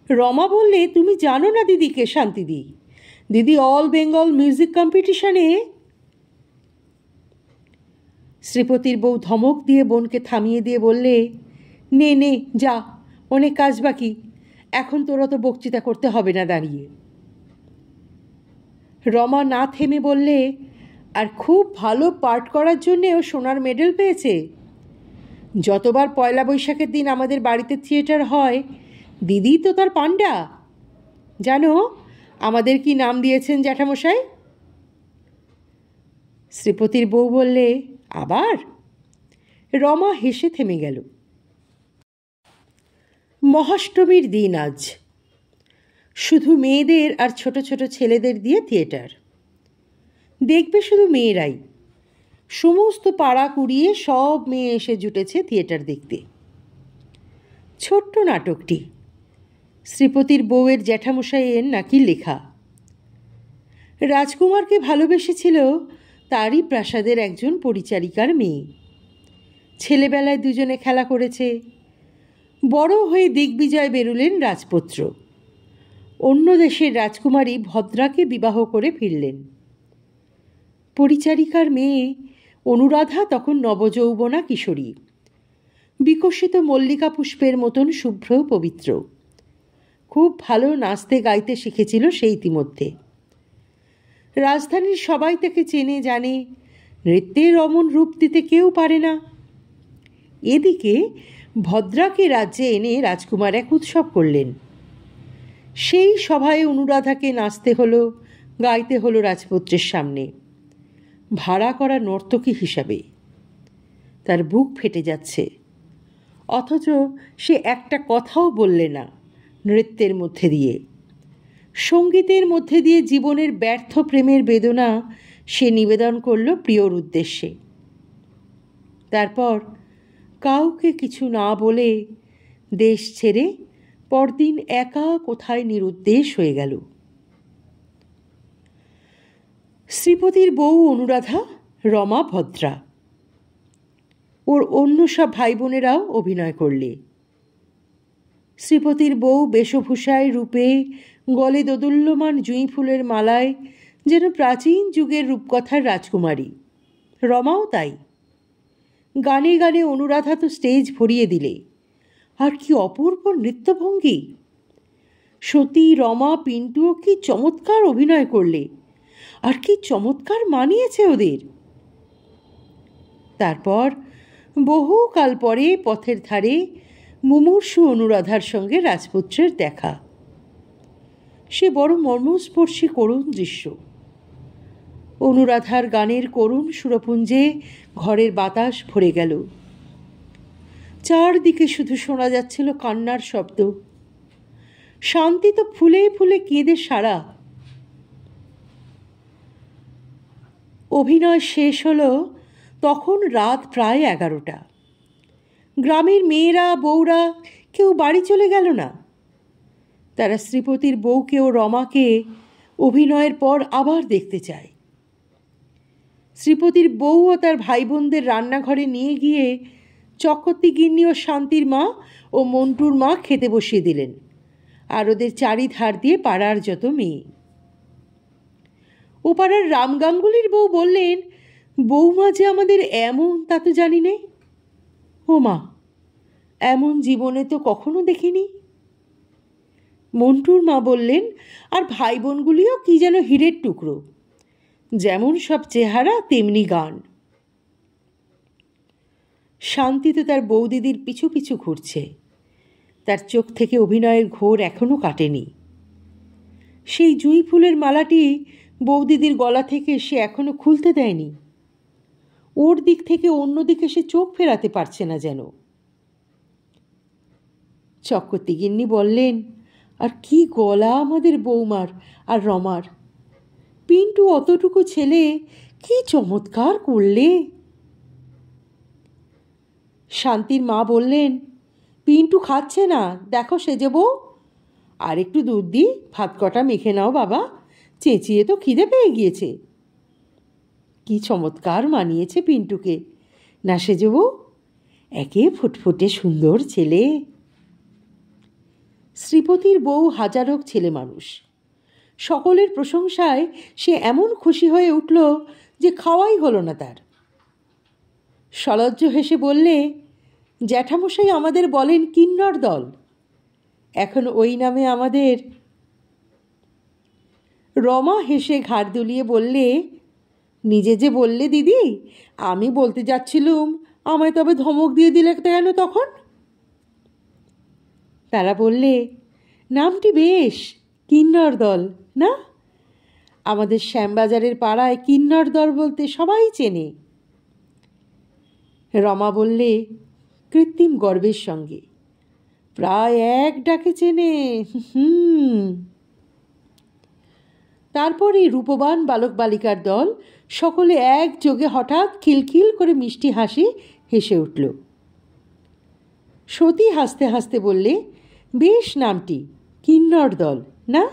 রমা বললে, তুমি জানো না দিদিকে শান্তিদি, দিদি অল বেঙ্গল মিউজিক কম্পিটিশনে। শ্রীপতির বউ ধমক দিয়ে বোনকে থামিয়ে দিয়ে বললে, নে নে যা, অনেক কাজ বাকি, এখন তোর অত বক্তৃতা করতে হবে না দাঁড়িয়ে। রমা না থেমে বললে, আর খুব ভালো পার্ট করার জন্যে ও সোনার মেডেল পেয়েছে। যতবার পয়লা বৈশাখের দিন আমাদের বাড়িতে থিয়েটার হয় দিদি তো তার পাণ্ডা। জানো আমাদের কি নাম দিয়েছেন জ্যাঠামশাই? শ্রীপতির বউ বললে, আবার? রমা হেসে থেমে গেল। মহাষ্টমীর দিন আজ। শুধু মেয়েদের আর ছোট ছোট ছেলেদের দিয়ে থিয়েটার। দেখবে শুধু মেয়েরাই। সমস্ত পাড়া কুড়িয়ে সব মেয়ে এসে জুটেছে থিয়েটার দেখতে। ছোট্ট নাটকটি শ্রীপতির বউয়ের জ্যাঠামশাইয়ের নাকি লেখা। রাজকুমারকে ভালোবেসেছিল তারই প্রাসাদের একজন পরিচারিকার মেয়ে। ছেলেবেলায় দুজনে খেলা করেছে। বড় হয়ে দিগ্বিজয় বেরুলেন রাজপুত্র। অন্য দেশের রাজকুমারী ভদ্রাকে বিবাহ করে ফিরলেন। পরিচারিকার মেয়ে অনুরাধা তখন নবযৌবনা কিশোরী, বিকশিত মল্লিকা পুষ্পের মতন শুভ্র পবিত্র। খুব ভালো নাচতে গাইতে শিখেছিল সে ইতিমধ্যে। রাজধানীর সবাই তাকে চেনে জানে, নৃত্যের অমন রূপ দিতে কেউ পারে না। এদিকে ভদ্রাকে রাজ্যে এনে রাজকুমার এক উৎসব করলেন। সেই সভায় অনুরাধাকে নাচতে হলো, গাইতে হলো রাজপুত্রের সামনে, ভাড়া করা নর্তকী হিসাবে। তার বুক ফেটে যাচ্ছে, অথচ সে একটা কথাও বললে না। নৃত্যের মধ্যে দিয়ে, সঙ্গীতের মধ্যে দিয়ে জীবনের ব্যর্থ প্রেমের বেদনা সে নিবেদন করল প্রিয়র উদ্দেশ্যে। তারপর কাউকে কিছু না বলে দেশ ছেড়ে পরদিন একা কোথায় নিরুদ্দেশ হয়ে গেল। শ্রীপতির বউ অনুরাধা, রমা, ভদ্রা, ওর অন্য সব ভাই বোনেরাও অভিনয় করলে। শ্রীপতির বউ বেশভূষায়, রূপে, গলে দোদুল্যমান জুঁই ফুলের মালায় যেন প্রাচীন যুগের রূপকথার রাজকুমারী। রমাও তাই। গানে গানে অনুরাধা তো স্টেজ ভরিয়ে দিলে। আর কি অপূর্ব নৃত্যভঙ্গি! সতী, রমা, পিন্টুও কি চমৎকার অভিনয় করলে, আর কি চমৎকার মানিয়েছে ওদের। তারপর বহুকাল পরে পথের ধারে মুমূর্ষু অনুরাধার সঙ্গে রাজপুত্রের দেখা। সে বড় মর্মস্পর্শী করুণ দৃশ্য। অনুরাধার গানের করুণ সুরপুঞ্জে ঘরের বাতাস ভরে গেল। চারদিকে শুধু শোনা যাচ্ছিল কান্নার শব্দ। শান্তি তো ফুলে ফুলে কেঁদে সারা। অভিনয় শেষ হলো তখন রাত প্রায় 11টা। গ্রামের মেয়েরা, বউরা কেউ বাড়ি চলে গেল না। তারা শ্রীপতির বউকে ও রমাকে অভিনয়ের পর আবার দেখতে চায়। শ্রীপতির বউ ও তার ভাই বোনদের রান্নাঘরে নিয়ে গিয়ে চক্রবর্তী গিন্নি ও শান্তির মা ও মন্টুর মা খেতে বসিয়ে দিলেন, আর ওদের চারিধার দিয়ে পাড়ার যত মেয়ে। ও পাড়ার রাম গাঙ্গুলির বউ বললেন, বৌমা যে আমাদের এমন তা তো জানি নে। ও মা, এমন জীবনে তো কখনো দেখিনি। মন্টুর মা বললেন, আর ভাই বোনগুলিও কি যেন হীরের টুকরো, যেমন সব চেহারা তেমনি গান। শান্তি তো তার বৌদিদির পিছু পিছু ঘুরছে। তার চোখ থেকে অভিনয়ের ঘোর এখনো কাটেনি। সেই জুঁই ফুলের মালাটি বৌদিদির গলা থেকে সে এখনো খুলতে দেয়নি। ওর দিক থেকে অন্যদিকে সে চোখ ফেরাতে পারছে না যেন। চক্রবর্তী গিন্নি বললেন, আর কি গলা আমাদের বৌমার আর রমার। পিন্টু অতটুকু ছেলে কি চমৎকার করলে। শান্তির মা বললেন, পিন্টু খাচ্ছে না, দেখো সেজে বউ। আর একটু দুধ দিই, ভাত কটা মেখে নাও বাবা, চেঁচিয়ে তো খিদে পেয়ে গিয়েছে। কি চমৎকার মানিয়েছে পিন্টুকে না সেজে বউ, একে ফুটফুটে সুন্দর ছেলে। শ্রীপতির বউ হাজারক ছেলে মানুষ। সকলের প্রশংসায় সে এমন খুশি হয়ে উঠল যে খাওয়াই হলো না তার। সলজ্জ হেসে বললে, জ্যাঠামশাই আমাদের বলেন কিন্নর দল, এখন ওই নামে আমাদের। রমা হেসে ঘাড় দুলিয়ে বললে, নিজে যে বললে দিদি, আমি বলতে যাচ্ছিলুম, আমায় তবে ধমক দিয়ে দিলে কেন তখন? তারা বললে, নামটি বেশ, কিন্নর দল না? আমাদের শ্যামবাজারের পাড়ায় কিন্নর দল বলতে সবাই চেনে। রমা বললে কৃত্রিম গর্বের সঙ্গে, প্রায় এক ডাকে চেনে। তারপরে রূপবান বালক বালিকার দল সকলে একযোগে হঠাৎ খিলখিল করে মিষ্টি হাসি হেসে উঠল। সতী হাসতে হাসতে বললে, বেশ নামটি, কিন্নর দল না?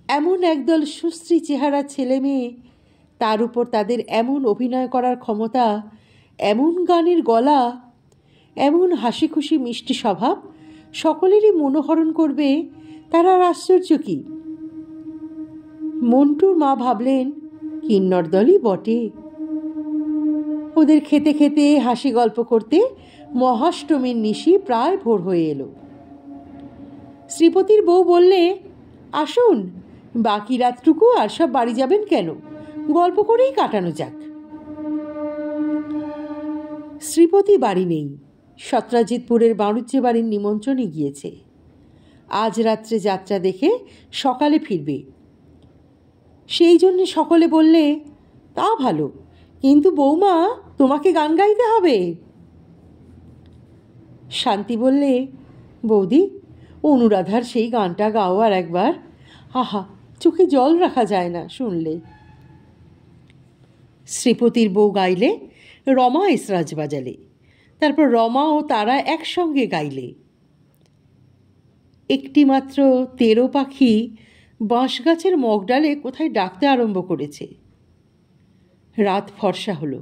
এমন একদল সুশ্রী চেহারা ছেলে মেয়ে, তার উপর তাদের এমন অভিনয় করার ক্ষমতা, এমন গানের গলা, এমন হাসি খুশি মিষ্টি স্বভাব সকলেরই মনোহরণ করবে, তার আর আশ্চর্য কি? মন্টুর মা ভাবলেন, কিন্নর দলই বটে। ওদের খেতে খেতে হাসি গল্প করতে মহাষ্টমীর নিশি প্রায় ভোর হয়ে এলো। শ্রীপতির বউ বললে, আসুন, বাকি রাতটুকু আর সব বাড়ি যাবেন কেন, গল্প করেই কাটানো যাক। শ্রীপতি বাড়ি নেই, সত্রাজিৎপুরের বাণুজ্য বাড়ির নিমন্ত্রণে গিয়েছে। আজ রাত্রে যাত্রা দেখে সকালে ফিরবে। সেই জন্যে সকলে বললে, তা ভালো, কিন্তু বৌমা, তোমাকে গান গাইতে হবে। শান্তি বললে, বৌদি, অনুরাধার সেই গানটা গাও আর একবার। আহা, চোখে জল রাখা যায় না শুনলে। শ্রীপতির বউ গাইলে, রমা এসরাজ বাজালে, তারপর রমা ও তারা একসঙ্গে গাইলে। একটি মাত্র তেরো পাখি বাঁশগাছের মগডালে কোথায় ডাকতে আরম্ভ করেছে। রাত ফর্সা হলো।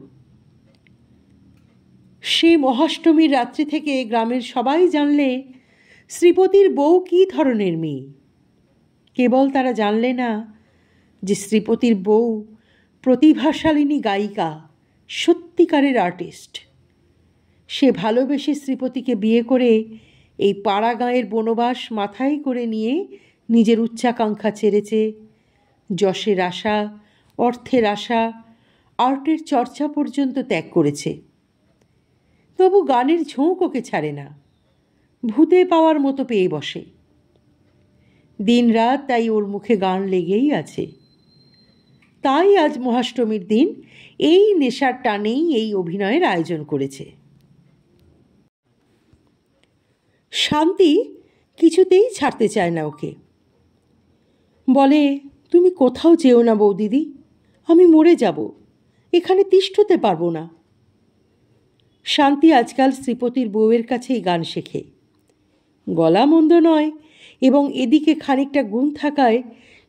সে মহাষ্টমীর রাত্রি থেকে গ্রামের সবাই জানলে শ্রীপতির বউ কী ধরনের মেয়ে। কেবল তারা জানলে না যে শ্রীপতির বউ প্রতিভাশালিনী গায়িকা, সত্যিকারের আর্টিস্ট। সে ভালোবেসে শ্রীপতিকে বিয়ে করে এই পাড়া গাঁয়ের বনবাস মাথায় করে নিয়ে নিজের উচ্চাকাঙ্ক্ষা ছেড়েছে। যশের আশা, অর্থের আশা, আর্টের চর্চা পর্যন্ত ত্যাগ করেছে। তবু গানের ঝোঁক ওকে ছাড়ে না, ভূতে পাওয়ার মতো পেয়ে বসে। দিন রাত তাই ওর মুখে গান লেগেই আছে। তাই আজ মহাষ্টমীর দিন এই নেশার টানেই এই অভিনয়ের আয়োজন করেছে। শান্তি কিছুতেই ছাড়তে চায় না ওকে। বলে, তুমি কোথাও যেও না বৌদিদি, আমি মরে যাব, এখানে তিষ্ঠতে পারবো না। শান্তি আজকাল শ্রীপতির বউয়ের কাছেই গান শেখে। গলা মন্দ নয়, এবং এদিকে খানিকটা গুণ থাকায়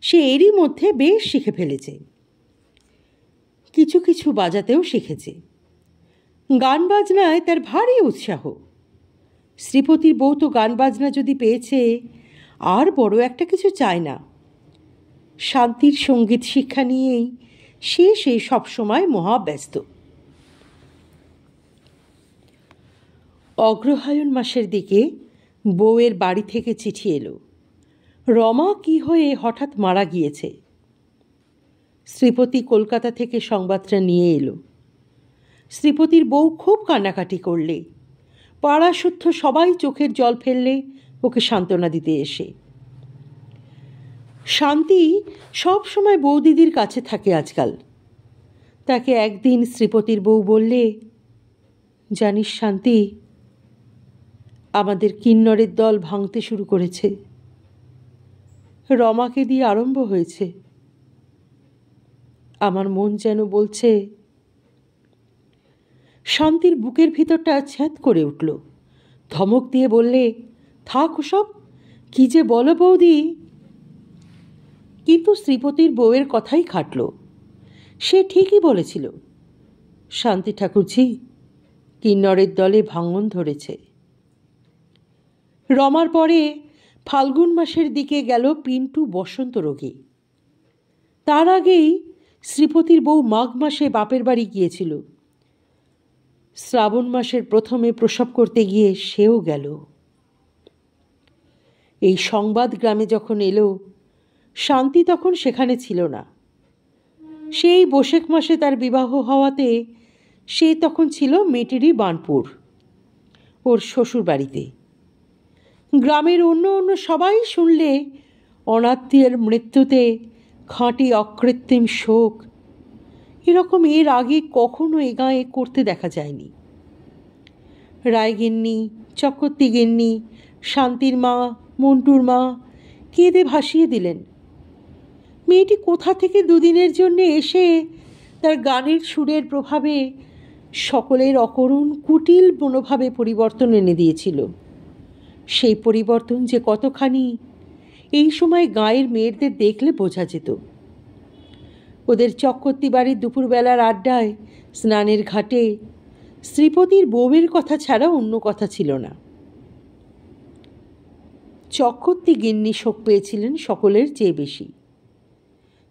সে এরই মধ্যে বেশ শিখে ফেলেছে। কিছু কিছু বাজাতেও শিখেছে। গান বাজনায় তার ভারী উৎসাহ। শ্রীপতির বউ তো গান বাজনা যদি পেয়েছে, আর বড় একটা কিছু চায় না। শান্তির সঙ্গীত শিক্ষা নিয়েই সে সবসময় মহাব্যস্ত। অগ্রহায়ণ মাসের দিকে বউয়ের বাড়ি থেকে চিঠি এলো, রমা কি হয়ে হঠাৎ মারা গিয়েছে। শ্রীপতি কলকাতা থেকে সংবাদটা নিয়ে এলো। শ্রীপতির বউ খুব কান্নাকাটি করলে। পাড়া শুদ্ধ সবাই চোখের জল ফেললে ওকে সান্ত্বনা দিতে এসে। শান্তি সব সময় বৌদিদির কাছে থাকে আজকাল। তাকে একদিন শ্রীপতির বউ বললে, জানিস শান্তি, আমাদের কিন্নরের দল ভাঙতে শুরু করেছে। রমাকে দিয়ে আরম্ভ হয়েছে। আমার মন যেন বলছে। শান্তির বুকের ভিতরটা ছ্যাঁত করে উঠল। ধমক দিয়ে বললে, থাক ওসব, কি যে বলো বৌদি। কিন্তু শ্রীপতির বউয়ের কথাই খাটল। সে ঠিকই বলেছিল, শান্তি ঠাকুরজি, কিন্নরের দলে ভাঙন ধরেছে। রমার পরে ফাল্গুন মাসের দিকে গেল পিন্টু বসন্ত রোগে। তার আগেই শ্রীপতির বউ মাঘ মাসে বাপের বাড়ি গিয়েছিল। শ্রাবণ মাসের প্রথমে প্রসব করতে গিয়ে সেও গেল। এই সংবাদ গ্রামে যখন এলো, শান্তি তখন সেখানে ছিল না। সেই বৈশাখ মাসে তার বিবাহ হওয়াতে সে তখন ছিল মেটেরি বার্নপুর। ওর শ্বশুর বাড়িতে। গ্রামের অন্য অন্য সবাই শুনলে অনাত্মীয়ের মৃত্যুতে খাঁটি অকৃত্রিম শোক এরকম এর আগে কখনো এ গাঁয়ে করতে দেখা যায়নি। রায়গিন্নি, চক্রবর্তী গিন্নি, শান্তির মা, মন্টুর মা কেঁদে ভাসিয়ে দিলেন। মেয়েটি কোথা থেকে দুদিনের জন্য এসে তার গানের সুরের প্রভাবে সকলের অকরুণ কুটিল মনোভাবে পরিবর্তন এনে দিয়েছিল। সেই পরিবর্তন যে কতখানি এই সময় গাঁয়ের মেয়েদের দেখলে বোঝা যেত। ওদের চক্রবর্তী বাড়ির দুপুরবেলার আড্ডায় স্নানের ঘাটে শ্রীপতির বউয়ের কথা ছাড়া অন্য কথা ছিল না। চক্রবর্তী গিন্নি শোক পেয়েছিলেন সকলের চেয়ে বেশি।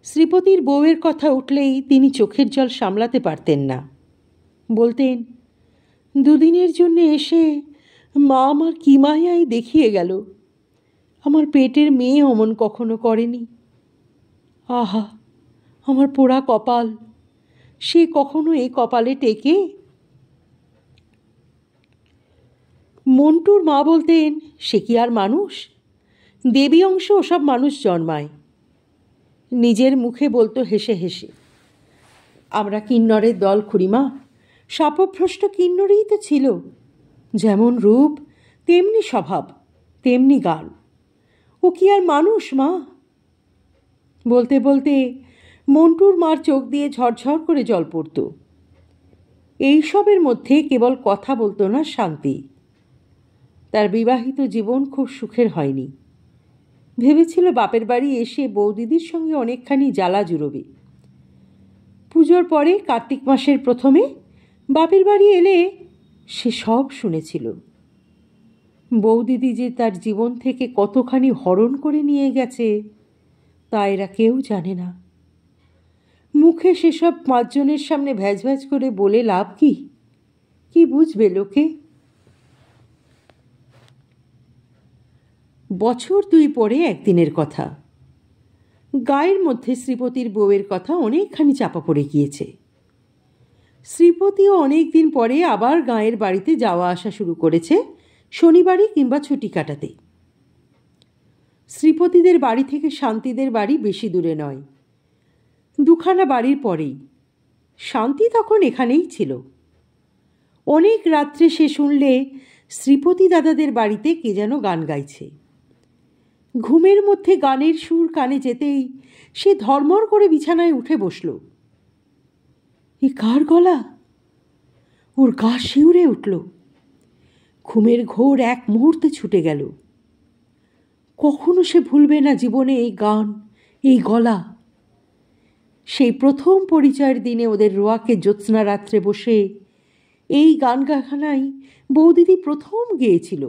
শ্রীপতির বউয়ের কথা উঠলেই তিনি চোখের জল সামলাতে পারতেন না। বলতেন, দুদিনের জন্য এসে মা আমার কি মায়াই দেখিয়ে গেল। আমার পেটের মেয়ে অমন কখনো করেনি। আহা, আমার পোড়া কপাল, সে কখনো এ কপালে টেকে? মন্টুর মা বলতেন, সে কি আর মানুষ? দেবী অংশ ওসব মানুষ জন্মায়। নিজের মুখে বলতো হেসে হেসে, আমরা কিন্নরের দল খুড়িমা, শাপভ্রষ্ট কিন্নরেই তো ছিল। যেমন রূপ তেমনি স্বভাব, তেমনি গান। ও কি আর মানুষ মা? বলতে বলতে মন্টুর মার চোখ দিয়ে ঝরঝর করে জল পড়ত। এইসবের মধ্যে কেবল কথা বলতো না শান্তি। তার বিবাহিত জীবন খুব সুখের হয়নি। ভেবেছিল বাপের বাড়ি এসে বৌদিদির সঙ্গে অনেকখানি জ্বালা জুড়বে। পুজোর পরে কার্তিক মাসের প্রথমে বাপের বাড়ি এলে সে সব শুনেছিল। বৌদিদি যে তার জীবন থেকে কতখানি হরণ করে নিয়ে গেছে তা এরা কেউ জানে না। মুখে সেসব পাঁচজনের সামনে ভ্যাজ ভ্যাজ করে বলে লাভ কি? কি বুঝবে লোকে? বছর দুই পরে একদিনের কথা। গায়ের মধ্যে শ্রীপতির বউয়ের কথা অনেকখানি চাপা পড়ে গিয়েছে। শ্রীপতিও অনেক দিন পরে আবার গাঁয়ের বাড়িতে যাওয়া আসা শুরু করেছে, শনিবারে কিংবা ছুটি কাটাতে। শ্রীপতিদের বাড়ি থেকে শান্তিদের বাড়ি বেশি দূরে নয়, দুখানা বাড়ির পরেই। শান্তি তখন এখানেই ছিল। অনেক রাত্রে সে শুনলে শ্রীপতি দাদাদের বাড়িতে কে যেন গান গাইছে। ঘুমের মধ্যে গানের সুর কানে যেতেই সে ধর্মর করে বিছানায় উঠে বসল। এ কার গলা? ওর গা শিউরে উঠল। ঘুমের ঘোর এক মুহূর্তে ছুটে গেল। কখনো সে ভুলবে না জীবনে এই গান, এই গলা। সেই প্রথম পরিচয়ের দিনে ওদের রোয়াকে জ্যোৎস্না রাত্রে বসে এই গান গাখানাই বৌদিদি প্রথম গেয়েছিল।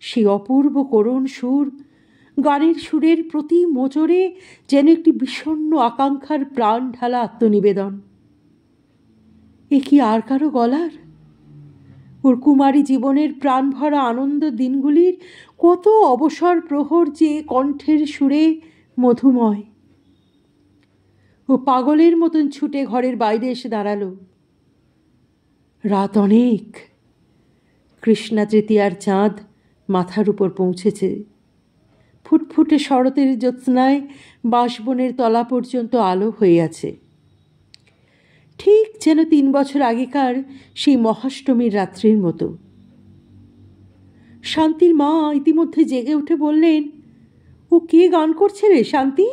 সেই অপূর্ব করুণ সুর, গানের সুরের প্রতি মোচরে যেন একটি বিষণ্ণ আকাঙ্ক্ষার প্রাণ ঢালা আত্মনিবেদন। এ কি আর কারো গলার? ওর কুমারী জীবনের প্রাণ ভরা আনন্দ দিনগুলির কত অবসর প্রহর যে কণ্ঠের সুরে মধুময়। ও পাগলের মতন ছুটে ঘরের বাইরে এসে দাঁড়ালো। রাত অনেক। কৃষ্ণা তৃতীয়ার চাঁদ মাথার উপর পৌঁছেছে। ফুটফুটে শরতের জ্যোৎস্নায় বাঁশবনের তলা পর্যন্ত আলো হয়ে আছে, ঠিক যেন 3 বছর আগেকার সেই মহাষ্টমীর রাত্রির মতো। শান্তির মা ইতিমধ্যে জেগে উঠে বললেন, ও কে গান করছে রে শান্তি?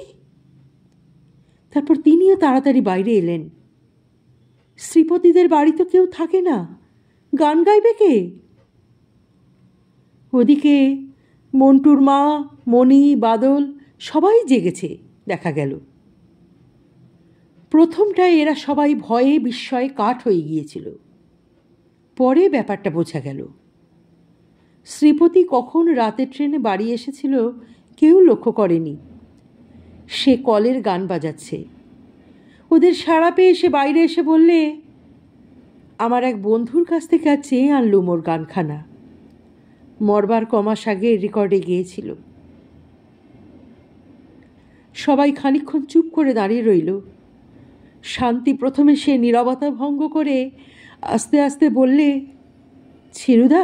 তারপর তিনিও তাড়াতাড়ি বাইরে এলেন। শ্রীপতিদের বাড়ি তো কেউ থাকে না, গান গাইবে কে? ওদিকে মন্টুর মা, মণি, বাদল সবাই জেগেছে দেখা গেল। প্রথমটায় এরা সবাই ভয়ে বিস্ময়ে কাঠ হয়ে গিয়েছিল। পরে ব্যাপারটা বোঝা গেল। শ্রীপতি কখন রাতের ট্রেনে বাড়ি এসেছিল কেউ লক্ষ্য করেনি। সে কলের গান বাজাচ্ছে। ওদের সাড়া পেয়ে সে বাইরে এসে বললে, আমার এক বন্ধুর কাছ থেকে আর চেয়ে আনলুম ওর গানখানা। মরবার কমাস আগে রেকর্ডে গিয়েছিল। সবাই খানিকক্ষণ চুপ করে দাঁড়িয়ে রইল। শান্তি প্রথমে সে নীরবতা ভঙ্গ করে আস্তে আস্তে বললে, ছেরুদা,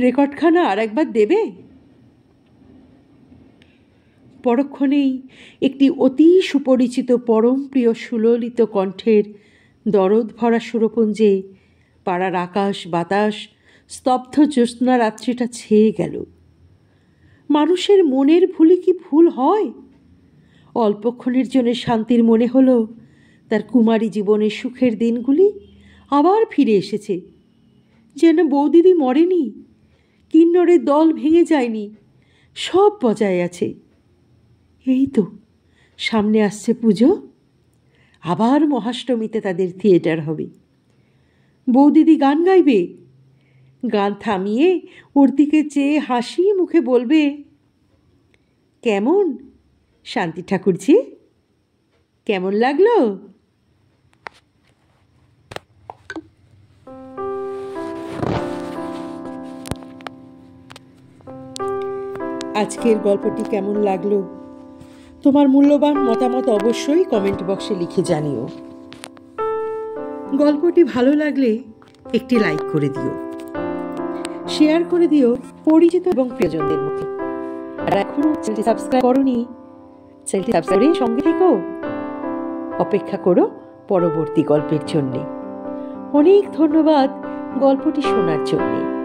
রেকর্ডখানা আর একবার দেবে? পরক্ষণেই একটি অতি সুপরিচিত পরম প্রিয় সুললিত কণ্ঠের দরদ ভরা সুরপুঞ্জে পাড়ার আকাশ বাতাস স্তব্ধ জ্যোৎস্না রাত্রিটা ছেয়ে গেল। মানুষের মনের ভুলে কি ভুল হয়? অল্পক্ষণের জন্য শান্তির মনে হলো তার কুমারী জীবনের সুখের দিনগুলি আবার ফিরে এসেছে। যেন বৌদিদি মরেনি, কিন্নরের দল ভেঙে যায়নি, সব বজায় আছে। এই তো সামনে আসছে পুজো, আবার মহাষ্টমীতে তাদের থিয়েটার হবে। বৌদিদি গান গাইবে, গান থামিয়ে ওর দিকে চেয়ে হাসি মুখে বলবে, কেমন শান্তি ঠাকুরজি, কেমন লাগলো? আজকের গল্পটি কেমন লাগলো তোমার মূল্যবান মতামত অবশ্যই কমেন্ট বক্সে লিখে জানিও। গল্পটি ভালো লাগলে একটি লাইক করে দিও, শেয়ার করে দিও পরিচিত এবং প্রিয়জনদের মধ্যে। আর এখনো চ্যানেলটি সাবস্ক্রাইব করোনি, চ্যানেলটি সাবস্ক্রাইব করে সঙ্গে থেকো। অপেক্ষা করো পরবর্তী গল্পের জন্যে। অনেক ধন্যবাদ গল্পটি শোনার জন্যে।